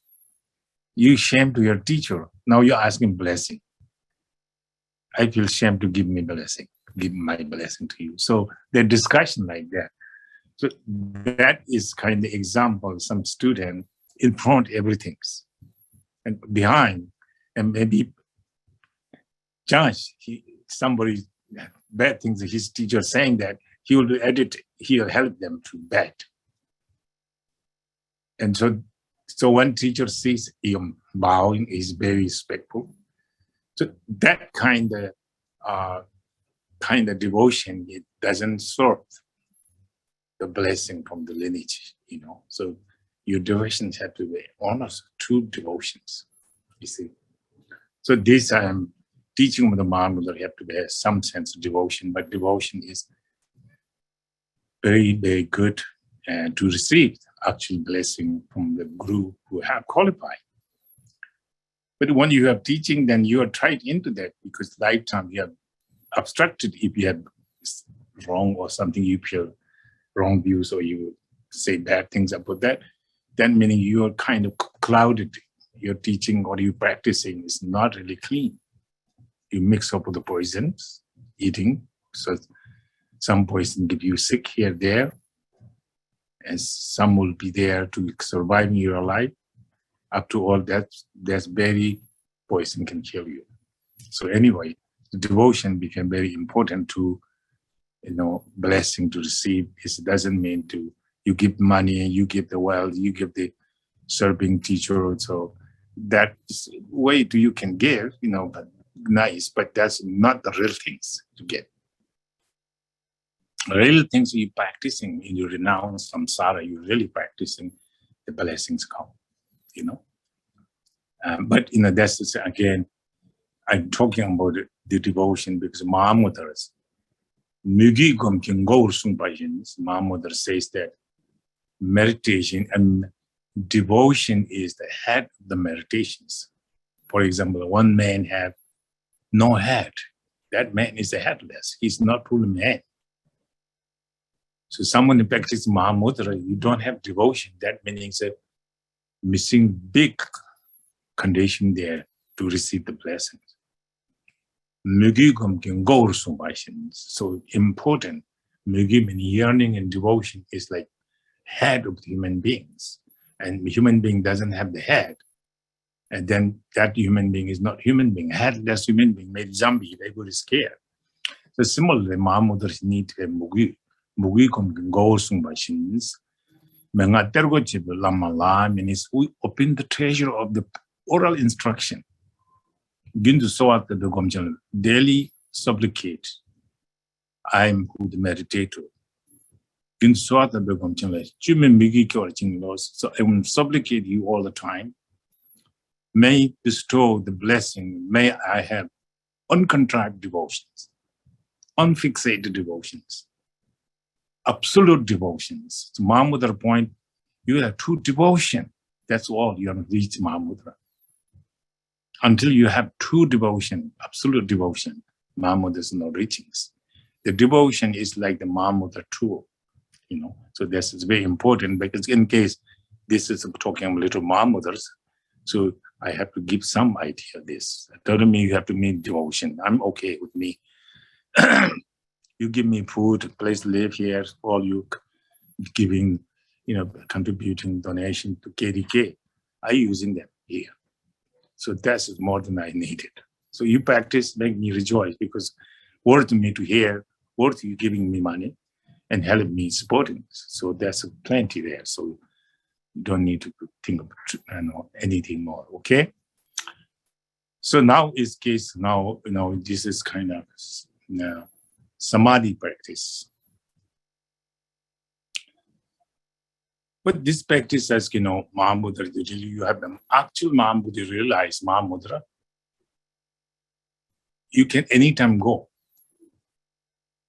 You shame to your teacher. Now you're asking blessing. I feel shame to give me blessing. Give my blessing to you. So the discussion like that. So that is kind of example, some student in front everything and behind, and maybe judge somebody bad things that his teacher saying that he will edit, he'll help them to bad. And so when teacher sees him bowing, is very respectful. So that kind of devotion, it doesn't serve the blessing from the lineage, So your devotions have to be honest, true devotions, you see. So this teaching of the Maha that have to be some sense of devotion, but devotion is very, very good to receive actual blessing from the guru who have qualified. But when you have teaching, then you are tied into that because lifetime you have obstructed if you have wrong or something, you feel wrong views or you say bad things about that, then meaning you are kind of clouded. Your teaching or you practicing is not really clean. You mix up with the poisons, eating. So some poison give you sick here, there, and some will be there to survive your life. Up to all that, that's very poison can kill you. So anyway, the devotion became very important to, blessing to receive. It doesn't mean you give money, you give the wealth, you give the serving teacher. So that way you can give, but nice, but that's not the real things to get. Real things you're practicing, you renounce samsara, you're really practicing, the blessings come, But that's again, I'm talking about the devotion because Mahamudra says that meditation and devotion is the head of the meditations. For example, one man have no head. That man is a headless. He's not fully man. So someone who practices Mahamudra, you don't have devotion. That means a missing big condition there to receive the blessings. So important. Yearning and devotion is like head of human beings. And human being doesn't have the head. And then that human being is not human being. Headless human being made zombie, they would scare. So similarly, Mahamudras need to have mugi. Mugi can go some machines. Lama means we open the treasure of the oral instruction. Begin to so at the Gomchal. Daily supplicate. I am who the meditator. Begin to so at the Gomchal. So I will supplicate you all the time. May bestow the blessing. May I have uncontracted devotions, unfixated devotions, absolute devotions. To Mahamudra point, you have true devotion. That's all you have reached Mahamudra. Until you have true devotion, absolute devotion, Mahamudra is no reachings. The devotion is like the Mahamudra tool, So this is very important because in case this is talking a little Mahamudras, so I have to give some idea of this. Tell me you have to mean devotion. I'm okay with me. You give me food, place to live here, all you giving, contributing donation to KDK. I using them here. So that's more than I needed. So you practice, make me rejoice because worth me to hear, worth you giving me money and help me supporting. So there's plenty there. So you don't need to think about anything more, okay? So now is case, this is kind of samadhi practice. But this practice, as Mahamudra, you have the actual Mahamudra, realize Mahamudra, you can anytime go.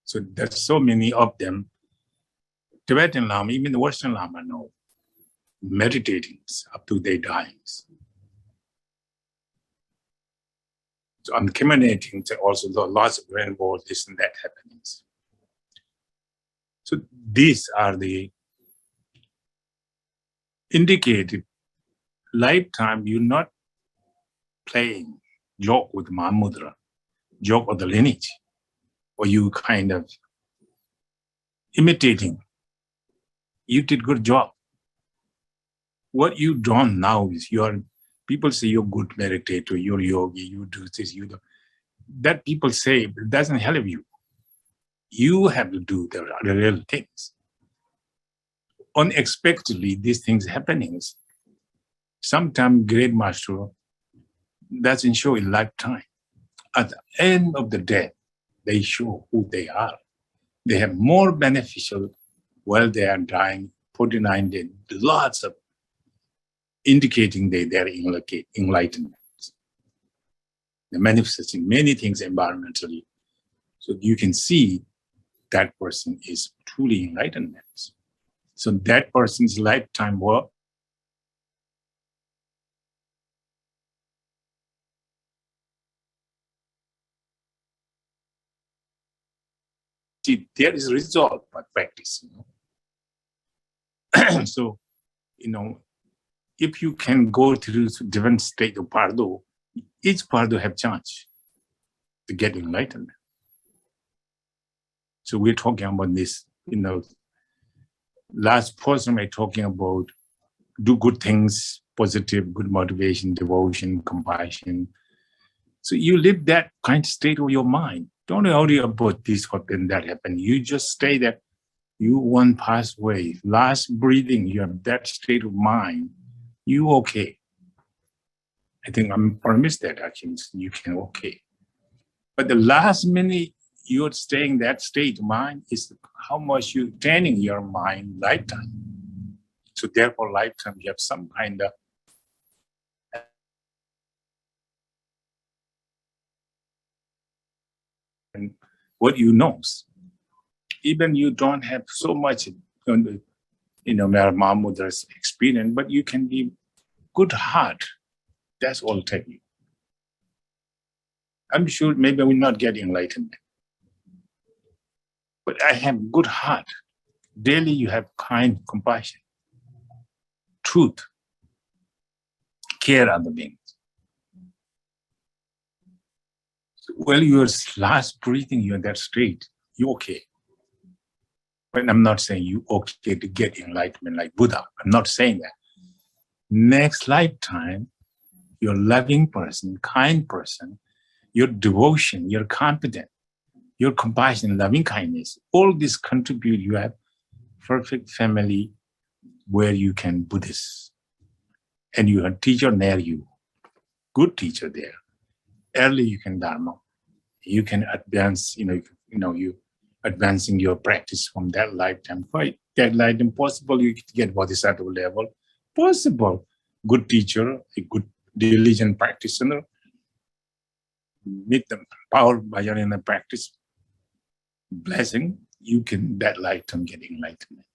So there's so many of them. Tibetan Lama, even the Western Lama know, meditating up to their dyings. So accumulating also the lots of rainbow, this and that happenings. So these are the indicated lifetime you're not playing joke with Mahamudra, joke with the lineage, or you kind of imitating. You did good job. What you done now is people say you're good meditator, you're yogi, you do this, you do. That people say, but it doesn't help you. You have to do the real things. Unexpectedly, these things happening. Sometimes great master doesn't show in lifetime. At the end of the day, they show who they are. They have more beneficial while they are dying, 49 days, lots of indicating their enlightenment. They're manifesting many things environmentally. So you can see that person is truly enlightenment. So that person's lifetime work see, there is result by practice. So, if you can go through different state of Bardo, each Bardo have chance to get enlightenment. So we're talking about this, last person we're talking about do good things, positive, good motivation, devotion, compassion. So you live that kind of state of your mind. Don't worry about this, what and that happened. You just stay there. You one pass away. Last breathing, you have that state of mind. You okay. I think I'm promised that actually you can okay. But the last minute you're staying that state of mind is how much you're training your mind lifetime. So therefore lifetime you have some kind of and what you know. Even you don't have so much Mahamudra's experience, but you can be good heart. That's all I tell you. I'm sure maybe we're not getting enlightenment. But I have good heart. Daily you have kind, compassion, truth, care other beings. Well, your last breathing, you're in that state, you're okay. But I'm not saying you okay to get enlightenment like Buddha. I'm not saying that. Next lifetime, you're a loving person, kind person, your devotion, your confidence, your compassion, loving kindness, all this contribute, you have perfect family where you can Buddhist. And you have a teacher near you, good teacher there. Early you can Dharma. You can advance, you advancing your practice from that lifetime. Quite that lifetime possible, you get bodhisattva level. Possible. Good teacher, a good diligent practitioner, with the power of Vajrayana practice, blessing, you can that lifetime get enlightenment.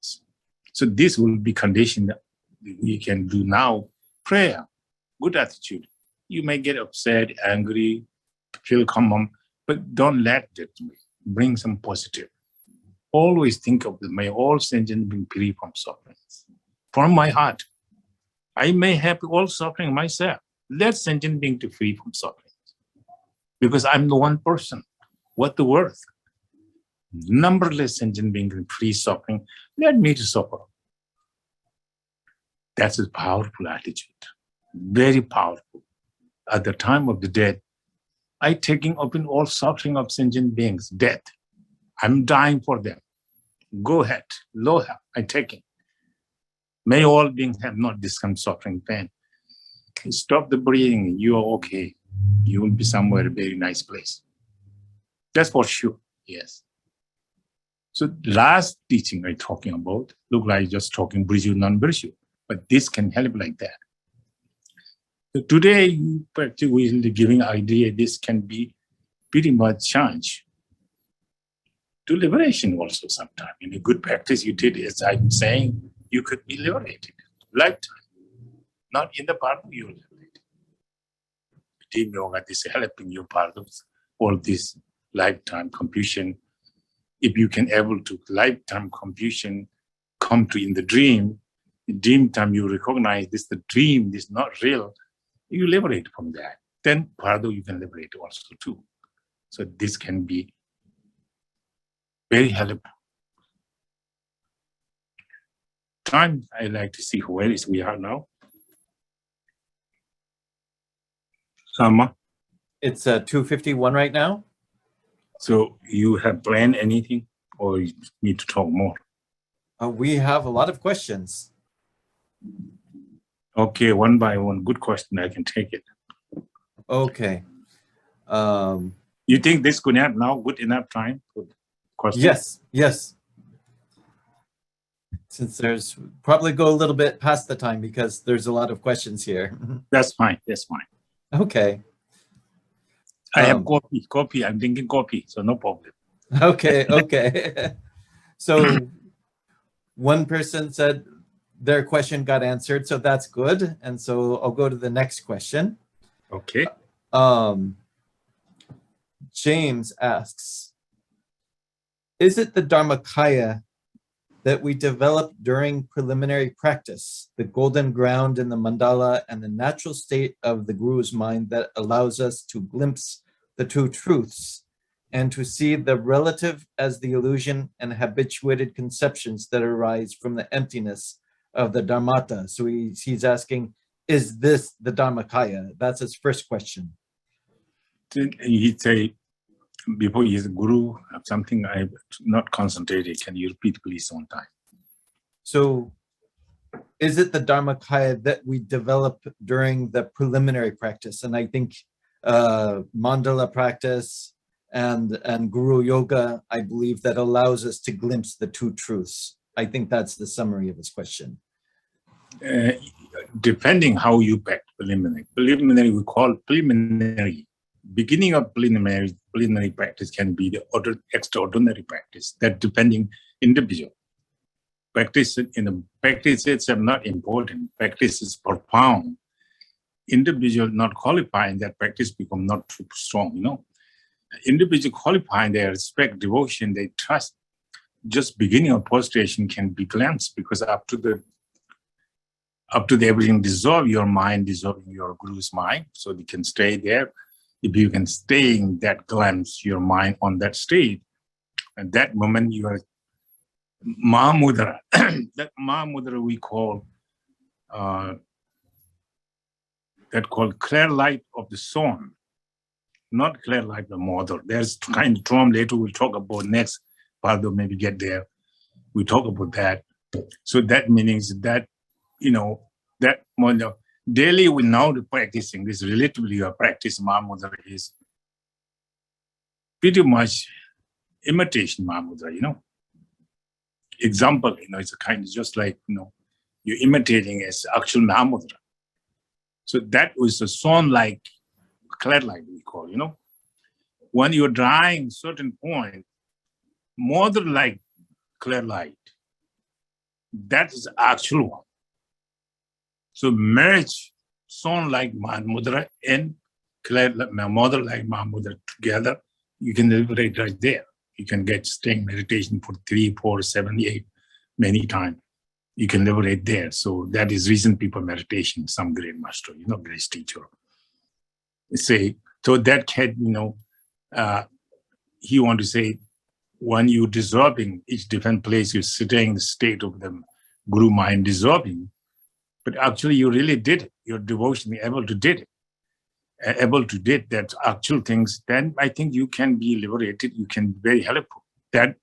So this will be condition that we can do now. Prayer, good attitude. You may get upset, angry, feel common, but don't let that bring some positive. Always think of may all sentient being free from sufferings. From my heart, I may have all suffering myself. Let sentient being to free from suffering. Because I'm the one person. What the worth? Numberless sentient beings free suffering. Let me to suffer. That's a powerful attitude. Very powerful. At the time of the death, I taking up in all suffering of sentient beings, death. I'm dying for them. Go ahead. Loha, I take it. May all beings have not this kind of suffering pain. Stop the breathing. You are okay. You will be somewhere a very nice place. That's for sure. Yes. So last teaching I'm talking about, look like just talking virtue, non-virtue, but this can help like that. So today, we're giving idea this can be pretty much changed to liberation also sometime. In a good practice you did, as I'm saying, you could be liberated. Lifetime. Not in the Bardo, you're liberated. Team yoga, this helping you Bardos, all this lifetime confusion. If you can able to lifetime confusion come to in the dream time you recognize this the dream, this is not real, you liberate from that. Then Bardo you can liberate also too. So this can be very helpful. Time, I like to see where is we are now. Lama? It's 2:51 right now. So you have planned anything or you need to talk more? We have a lot of questions. Okay, one by one. Good question. I can take it. Okay. You think this could have now good enough time for questions? Yes. Since there's probably go a little bit past the time because there's a lot of questions here. That's fine. That's fine. Okay. I have coffee. I'm drinking coffee, so no problem. Okay. So one person said their question got answered, so that's good. And so I'll go to the next question. Okay. James asks, is it the Dharmakaya that we developed during preliminary practice, the golden ground in the mandala and the natural state of the guru's mind that allows us to glimpse the two truths and to see the relative as the illusion and habituated conceptions that arise from the emptiness of the Dharmata? So he's asking, is this the Dharmakaya? That's his first question. He say, before he is a guru, something I not concentrated. Can you repeat please one time? So is it the Dharmakaya that we develop during the preliminary practice? And I think mandala practice and guru yoga, I believe that allows us to glimpse the two truths. I think that's the summary of his question. Depending how you practice preliminary. Preliminary we call preliminary. Beginning of preliminary practice can be the extraordinary practice. That depending individual. Practice itself not important. Practice is profound. Individual not qualifying that practice become not too strong. Individual qualifying their respect, devotion, they trust. Just beginning of prostration can be glimpsed because up to the everything dissolve your mind, dissolving your guru's mind, so they can stay there. if you can stay in that glimpse, your mind on that state, at that moment you are Mahamudra. That Mahamudra we call that called clear light of the sun, not clear light of the mother. There's kind of term later we'll talk about next. Bardo maybe get there. We talk about that. So that means that, that daily we now practicing this relatively your practice Mahamudra is pretty much imitation Mahamudra, Example, it's a kind of just like, you're imitating as actual Mahamudra. So that was a song-like clear light we call, When you're drawing certain point, mother-like clear light, that is actual one. So merge song-like Mahamudra and mother-like Mahamudra together, you can liberate right there. You can get staying meditation for 3, 4, 7, 8, many times. You can liberate there. So that is reason people meditation, some great master, great teacher. Say, so that can, he want to say, when you dissolving each different place, you're sitting in the state of the guru mind dissolving, but actually you really did it. Your devotion, able to did that actual things, then I think you can be liberated. You can be very helpful. That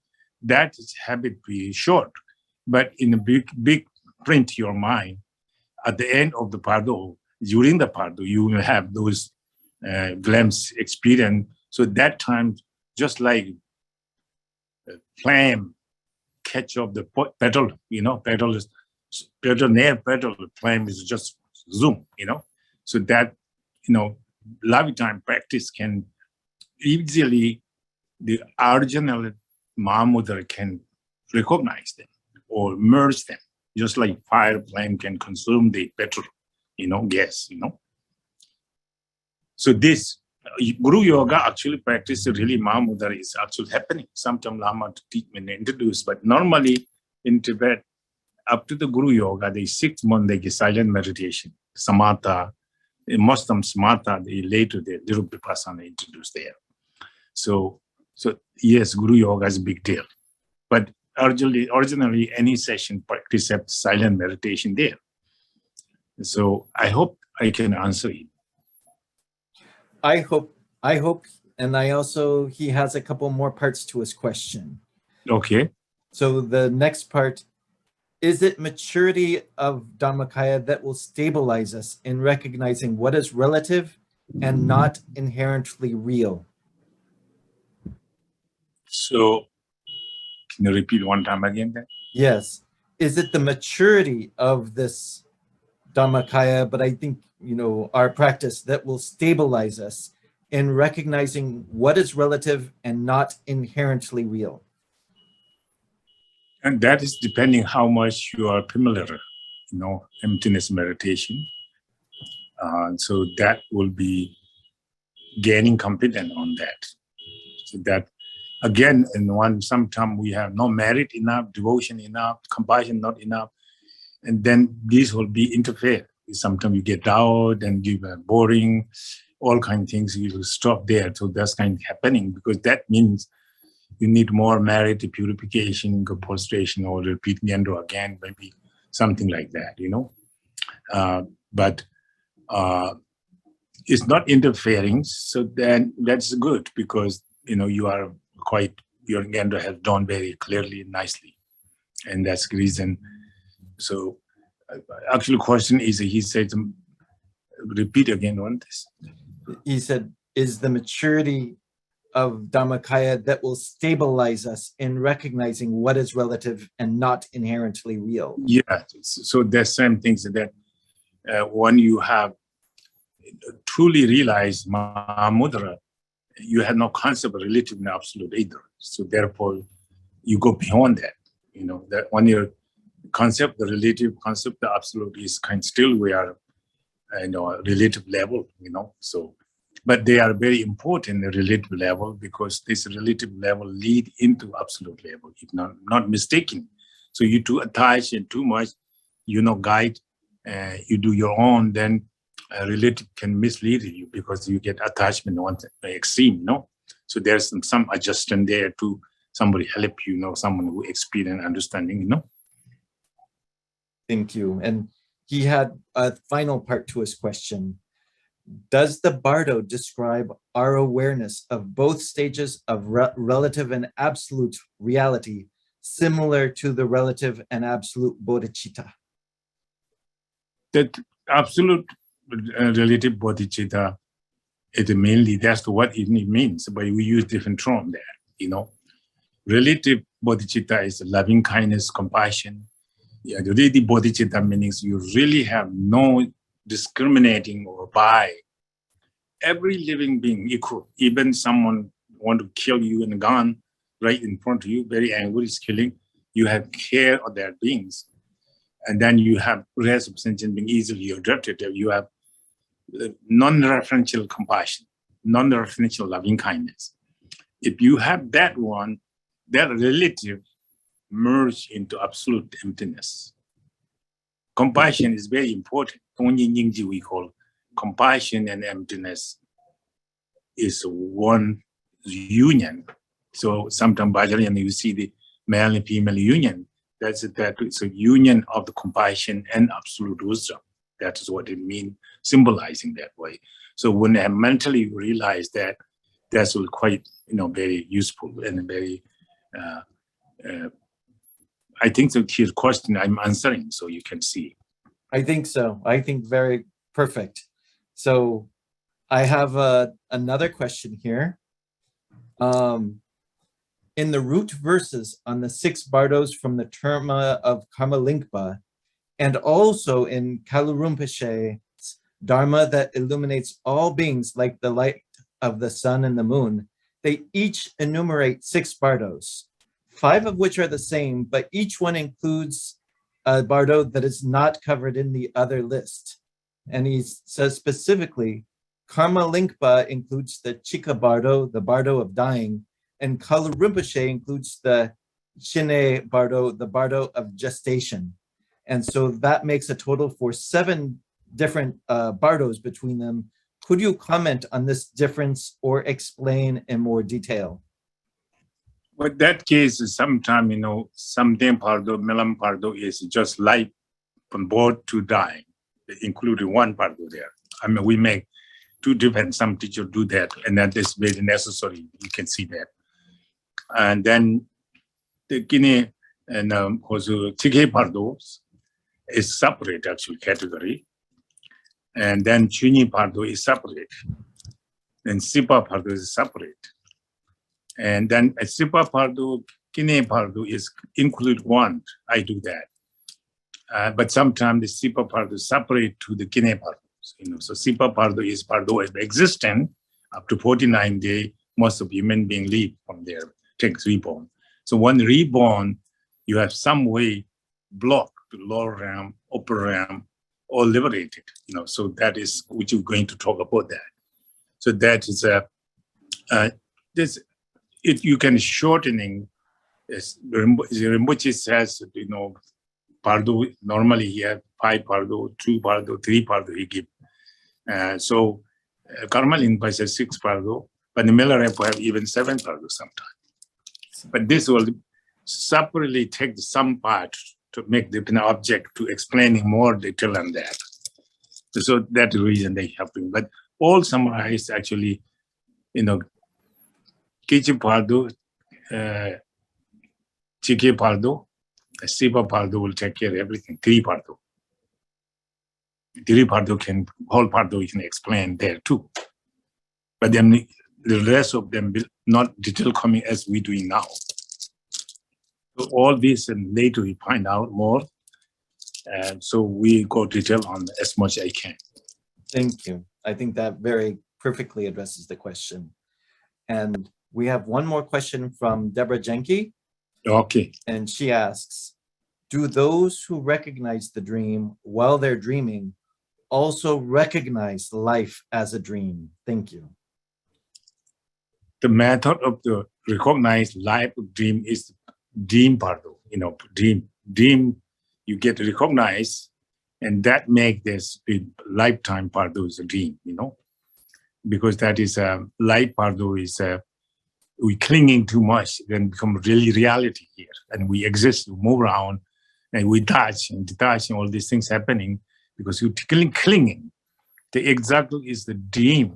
is habit be short, but in a big print your mind, at the end of the Bardo, during the Bardo, you will have those glimpse experience. So that time, just like flame catch up the petal, petal near petal, flame is just zoom, So that, lifetime practice can easily, the original Mahamudra can recognize them or merge them, just like fire flame can consume the petrol, gas, So this Guru Yoga actually practice really Mahamudra is actually happening. Sometimes Lama to teach and introduce, but normally in Tibet, up to the Guru Yoga, they 6 months they get silent meditation, samatha. Most of them samatha, they later the Vipassana introduced there. So yes, Guru Yoga is a big deal. But originally any session practice have silent meditation there. So I hope I can answer it. I hope, and he has a couple more parts to his question. Okay. So the next part, is it maturity of Dharmakaya that will stabilize us in recognizing what is relative and not inherently real? So can you repeat one time again then? Yes. Is it the maturity of this Dharmakaya, but I think, our practice that will stabilize us in recognizing what is relative and not inherently real? And that is depending how much you are familiar, emptiness meditation. So that will be gaining competence on that. So that, again, sometimes we have no merit enough, devotion enough, compassion not enough, and then these will be interfered. Sometimes you get out and you are boring, all kind of things, you will stop there. So that's kind of happening because that means you need more merit, purification, prostration, or repeat Nyendo again, maybe something like that, But it's not interfering. So then that's good because, you are your Nyendo has done very clearly, nicely. And that's the reason. So actually question is, he said, repeat again on this. He said, is the maturity of Dharmakaya that will stabilize us in recognizing what is relative and not inherently real? Yeah, so there's same things that when you have truly realized Mahamudra, you have no concept of relative and absolute either. So therefore, you go beyond that. That when your concept, the relative concept, the absolute is still we are, a relative level. So. But they are very important, the relative level, because this relative level lead into absolute level, if not mistaken. So you too attach and too much, guide, you do your own, then relative can mislead you because you get attachment on the extreme, no? So there's some adjustment there to somebody help you, someone who experience understanding, Thank you. And he had a final part to his question. Does the Bardo describe our awareness of both stages of relative and absolute reality, similar to the relative and absolute bodhicitta? That absolute relative bodhicitta, that's what it means, but we use different terms there, Relative bodhicitta is loving kindness, compassion. Yeah, the really bodhicitta means you really have no discriminating or by every living being equal. Even someone want to kill you in a gun right in front of you, very angry, is killing. You have care of their beings. And then you have rest of sentient being easily adapted. You have non-referential compassion, non-referential loving kindness. If you have that one, that relative merge into absolute emptiness. Compassion is very important. Only Nyingji we call compassion and emptiness is one union. So sometimes Vajrayana, you see the male and female union. It's a union of the compassion and absolute wisdom. That is what it means, symbolizing that way. So when I mentally realize that, that's quite, very useful and very, I think that his question I'm answering, so you can see. I think so. I think very perfect. So I have another question here. In the root verses on the 6 bardos from the Terma of Karmalingpa, and also in Kalu Rinpoche's Dharma that illuminates all beings like the light of the sun and the moon, they each enumerate 6 bardos, 5 of which are the same, but each one includes a bardo that is not covered in the other list. And he says specifically, Karmalingpa includes the Chika Bardo, the Bardo of dying, and Kalu Rinpoche includes the Shine Bardo, the Bardo of gestation. And so that makes a total for 7 different bardos between them. Could you comment on this difference or explain in more detail? But that case is sometimes, something bardo, melam bardo is just life from birth to die, including one bardo there. I mean, we make 2 different, some teachers do that, and that is very necessary. You can see that. And then the Guinea and also Tige bardos is separate actual category. And then Chuni bardo is separate. And Sipa bardo is separate. And then a Sipa bardo, Guinea bardo is include one. I do that. But sometimes the Sipa bardo is separate to the Guinea bardos. So Sipa bardo is bardo of existence up to 49 days. Most of human beings live from there, takes reborn. So when reborn, you have some way blocked the lower realm, upper realm, or liberated. So that is which you're going to talk about that. So that is you can shortening. As Rinpoche says, bardo normally he have 5 bardo, 2 bardo, 3 bardo he give. So Karmalingpa says 6 bardo, but the Miller Repo have even 7 bardo sometimes. But this will separately take some part to make the object to explaining more detail on that. So that's the reason they have to. But all summarize actually, Kichi Bardo, Chike Bardo, Sipa Bardo will take care of everything. 3 Bardo. 3 Bardo whole Bardo you can explain there too. But then the rest of them will not detail coming as we doing now. So all this and later we find out more. And so we go detail on as much as I can. Thank you. I think that very perfectly addresses the question. And we have one more question from Deborah Jenke. Okay. And she asks, do those who recognize the dream while they're dreaming also recognize life as a dream? Thank you. The method of the recognized life of dream is dream bardo. Dream you get recognized, And that make this lifetime Bardo is a dream, because that is life Bardo is we clinging too much, then become really reality here, and we exist, we move around, and we touch and detach, and all these things happening because you clinging. The example is the dream.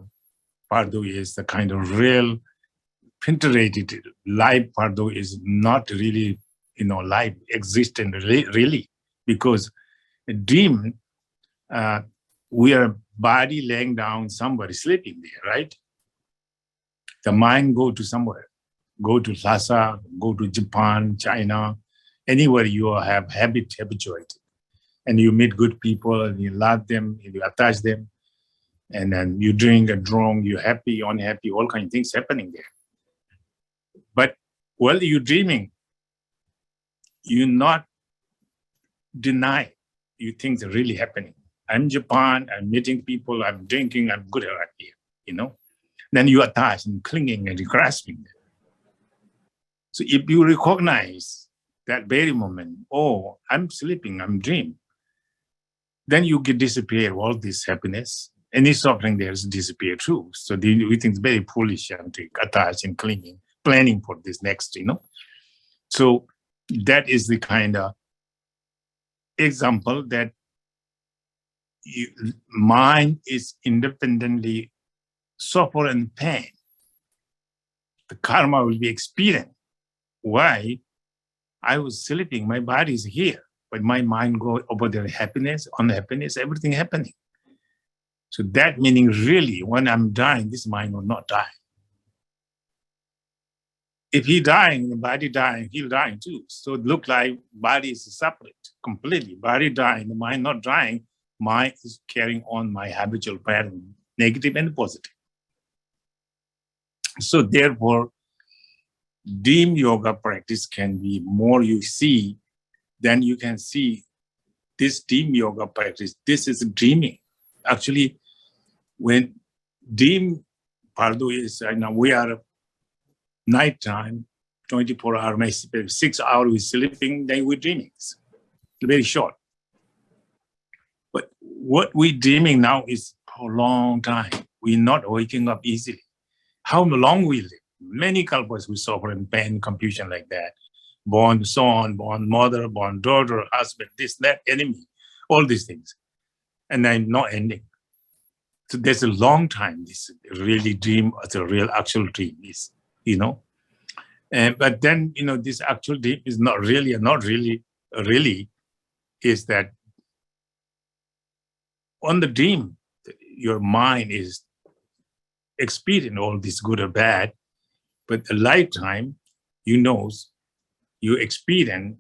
Bardo is the kind of real, penetrated life. Bardo is not really, life existent really, because a dream, we are body laying down, somebody sleeping there, right? The mind go to somewhere, go to Lhasa, go to Japan, China, anywhere you have habituated. And you meet good people and you love them, and you attach them. And then you drink and drunk, you're happy, unhappy, all kinds of things happening there. But while you're dreaming, you're not deny you things are really happening. I'm Japan, I'm meeting people, I'm drinking, I'm good at here, Then you attach and clinging and grasping them. So if you recognize that very moment, oh, I'm sleeping, I'm dreaming, then you can disappear all this happiness. Any suffering there is disappear too. So we think it's very foolish and attach and clinging, planning for this next, So that is the kind of example that mind is independently suffer and pain. The karma will be experienced. Why? I was sleeping, my body is here, but my mind go over there, happiness, unhappiness, everything happening. So that meaning really, when I'm dying, this mind will not die. If he dying, the body dying, he'll die too. So it look like body is separate completely. Body dying, the mind not dying, mind is carrying on my habitual pattern, negative and positive. So therefore, dream yoga practice can be more you see, then you can see this dream yoga practice, this is dreaming. Actually, when dream Bardo is, we are nighttime, 24 hours, 6 hours we sleeping, then we're dreaming. It's very short. But what we're dreaming now is for a long time. We're not waking up easily. How long we live? Many kalpas we suffer in pain, confusion like that. Born son, born mother, born daughter, husband, this, that, enemy, all these things. And then not ending. So there's a long time, this really dream, as a real actual dream is, But then, this actual dream is not really, is that on the dream, your mind is experiencing all this good or bad, but a lifetime, you experience,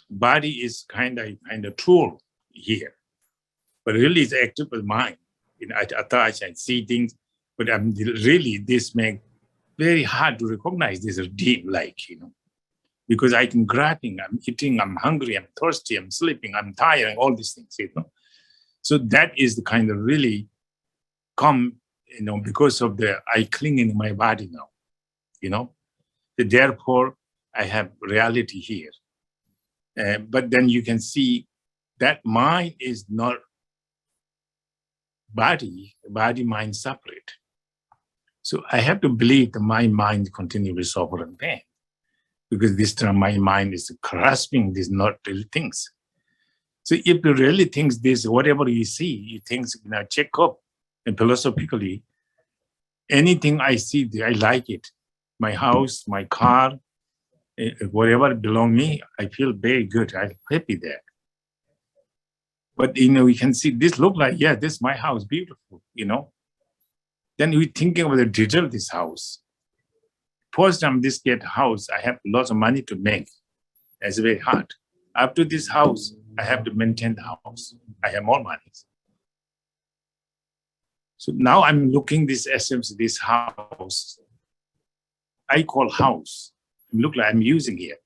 body is kind of tool here, but really it's active with mind. I attach and see things, but really this makes very hard to recognize this as deep, because I can grabbing, I'm eating, I'm hungry, I'm thirsty, I'm sleeping, I'm tired, all these things, So that is the kind of really come, because of I cling in my body now, So therefore I have reality here. But then you can see that mind is not body, mind separate. So I have to believe that my mind continues to suffer and pain, because this time my mind is grasping these not real things. So if you really think this, whatever you see, you think, check up, and philosophically, anything I see, I like it. My house, my car, whatever belong me, I feel very good. I'm happy there. But, we can see this look like, yeah, this is my house, beautiful, Then we thinking of the detail of this house. First time this get house, I have lots of money to make. It's very hard. After this house, I have to maintain the house. I have more money. So now I'm looking this essence, this house. I call house. Look like I'm using here.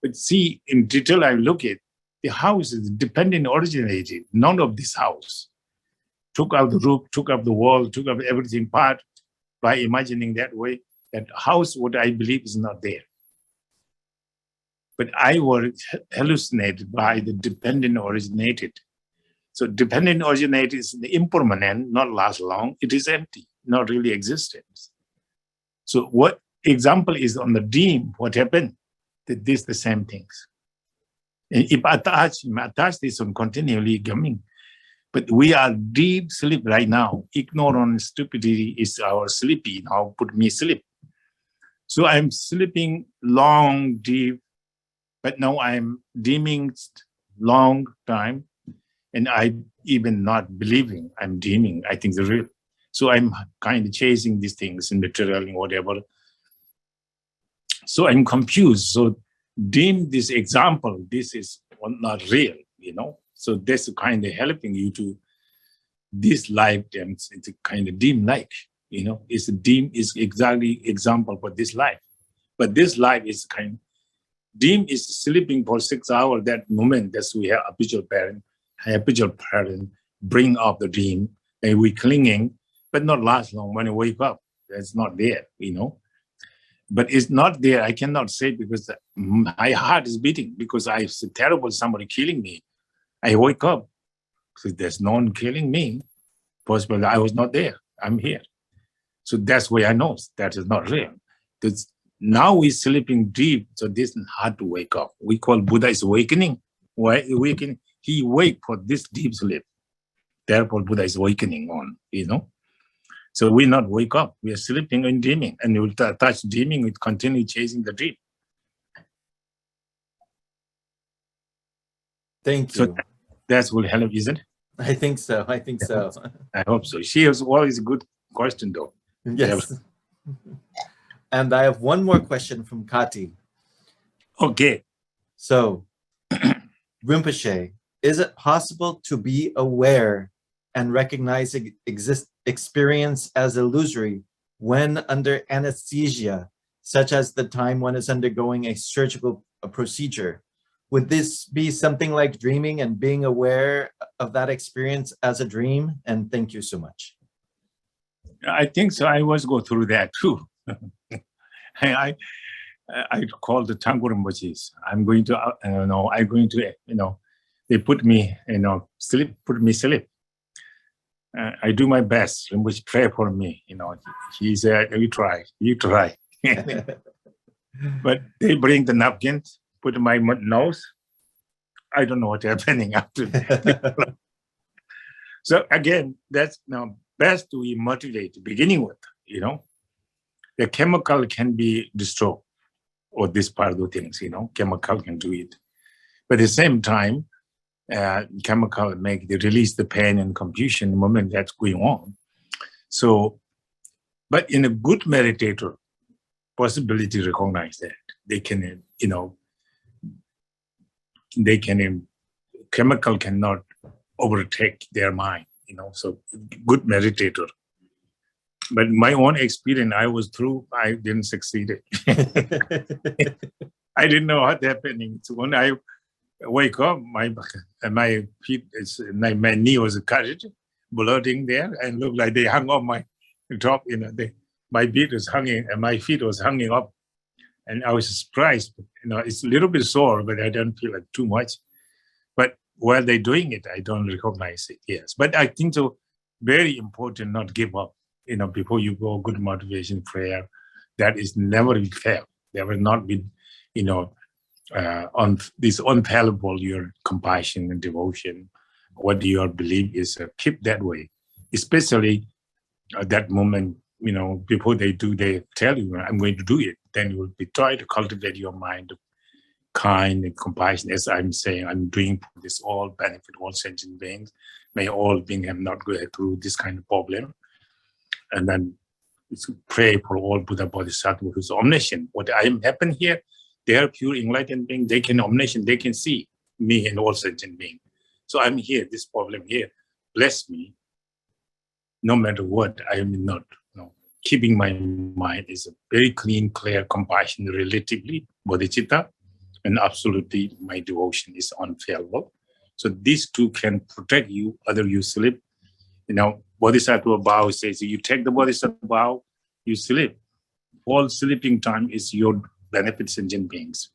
But see, in detail, I look at the house is dependent originated. None of this house. Took out the roof, took up the wall, took up everything part by imagining that way. That house, what I believe is not there. But I was hallucinated by the dependent originated. So dependent originate is the impermanent, not last long. It is empty, not really existence. So what example is on the dream, what happened? That this the same things. And if attach this on continually coming, but we are deep sleep right now. Ignorance, stupidity is our sleepy. Now put me sleep. So I'm sleeping long, deep, but now I'm dreaming long time, and I even not believing I'm dreaming. I think the real. So I'm kind of chasing these things in material and whatever. So I'm confused. So dream this example, this is not real, you know. So that's kind of helping you to this life. It's a kind of dream like, you know. It's a dream is exactly example for this life, but this life is kind. Dream is sleeping for 6 hours. That moment, that's we have habitual parent bring up the dream, and we clinging, but not last long. When you wake up, that's not there, you know. But it's not there. I cannot say because my heart is beating because I see terrible somebody killing me. I wake up because there's no one killing me. Possibly I was not there. I'm here. So that's why I know that is not real. Because now we're sleeping deep, so this is hard to wake up. We call Buddha is awakening. Why awakening? He wake for this deep sleep. Therefore, Buddha is awakening on, you know. So we not wake up. We are sleeping and dreaming, and we will touch dreaming. We continue chasing the dream. Thank you. So that will help, isn't it? I think so. I think so. I hope so. She has always a good question, though. Yes. And I have one more question from Kati. Okay. So, Rinpoche, is it possible to be aware and recognize experience as illusory when under anesthesia, such as the time one is undergoing a surgical procedure? Would this be something like dreaming and being aware of that experience as a dream? And thank you so much. I think so. I was go through that too. I call the Tangur Rinpoches. I'm going to, they put me, sleep, put me sleep. I do my best. Rinpoche pray for me, He said, you try. But they bring the napkins, put my nose. I don't know what's happening after that. So again, that's now best to be motivated beginning with, The chemical can be destroyed, or this part of things, chemical can do it. But at the same time, chemical make the release the pain and confusion the moment that's going on. So, but in a good meditator, possibility recognize that they can, chemical cannot overtake their mind, so good meditator. But my own experience, I was through, I didn't succeed. I didn't know what's happening. So when I wake up, my feet, my knee was cut, blooding there, and looked like they hung up my top, my feet was hanging, and my feet was hanging up. And I was surprised, it's a little bit sore, but I don't feel like too much. But while they're doing it, I don't recognize it, yes. But I think so very important not give up, before you go, good motivation prayer, that is never will fail. There will not be, on this unfallible, your compassion and devotion, what your belief is, keep that way. Especially at that moment, before they do, they tell you, I'm going to do it. Then you will be trying to cultivate your mind, kind and compassion. As I'm saying, I'm doing this all benefit all sentient beings. May all beings have not go through this kind of problem. And then pray for all Buddha Bodhisattva who's omniscient. What I am happen here, they are pure enlightened beings. They can omniscient. They can see me and all sentient beings. So I'm here. This problem here, bless me. No matter what, I am not. Keeping my mind is a very clean, clear, compassion, relatively bodhicitta, and absolutely my devotion is unfailable. So these two can protect you. Other you sleep. Bodhisattva vow says, you take the Bodhisattva vow, you sleep. All sleeping time is your benefit sentient beings.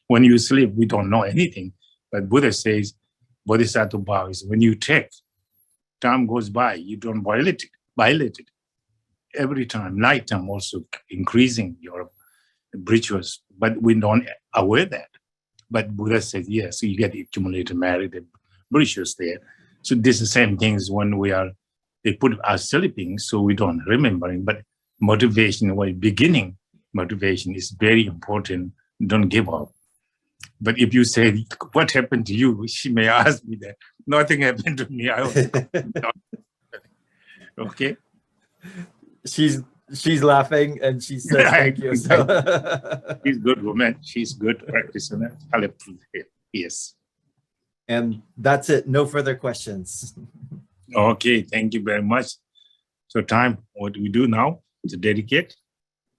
When you sleep, we don't know anything. But Buddha says, Bodhisattva vow is when you take, time goes by, you don't violate it. Every time, nighttime also increasing your rituals, but we don't aware that. But Buddha said, yes, so you get accumulated merit and rituals there. So this is the same thing as when they put us sleeping, so we don't remembering, but motivation, while beginning, motivation is very important. Don't give up. But if you say, what happened to you? She may ask me that. Nothing happened to me. Okay. She's laughing and she says thank you. So. She's good woman. She's good practitioner. Yes. And that's it. No further questions. Okay. Thank you very much. So time, what do we do now to dedicate?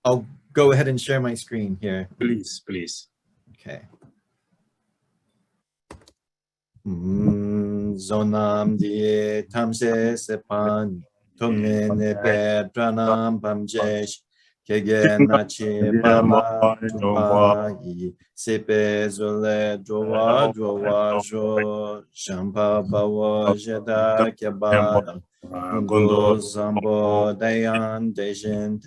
I'll go ahead and share my screen here. Please, please. Okay. Zonam di tamse sepan tongne pe pranam pamjesh kege nachi baba tupa yi sepe zole jowa jo shampa bawa jeda kebada gundo zambo dayan dejen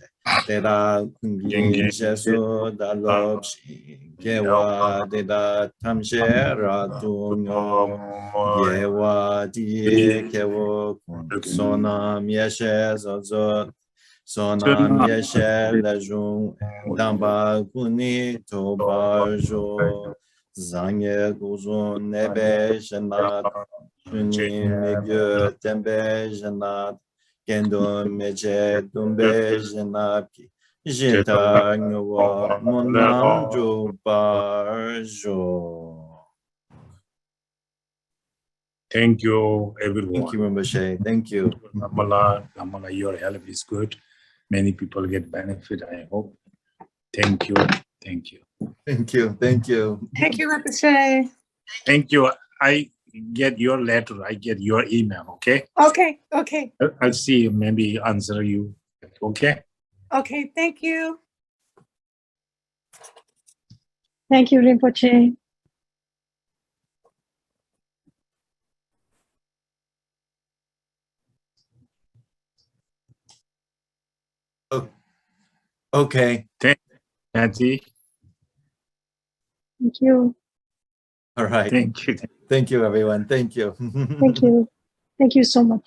Deda kungi jesu da lobshi gewa deda tamshe radunyo gewa di kewo kun sonam yeshe zozo sonam yeshe lejun damba kuni tobarjo zanye guzun nebe jenat chuni megye tembe jenat Kendo meje dumbe jenapi jeta ngwa monam jo barjo. Thank you, everyone. Thank you, Rinpoche. Thank you. Lamala, your help is good. Many people get benefit, I hope. Thank you. Thank you. Thank you. Thank you. Thank you, Rinpoche. Thank you. I get your letter. I get your email. Okay. Okay. Okay. I'll see. Maybe answer you. Okay. Okay. Thank you. Thank you, Rinpoche. Oh, okay. Nancy. Thank you. All right. Thank you. Thank you, everyone. Thank you. Thank you. Thank you so much.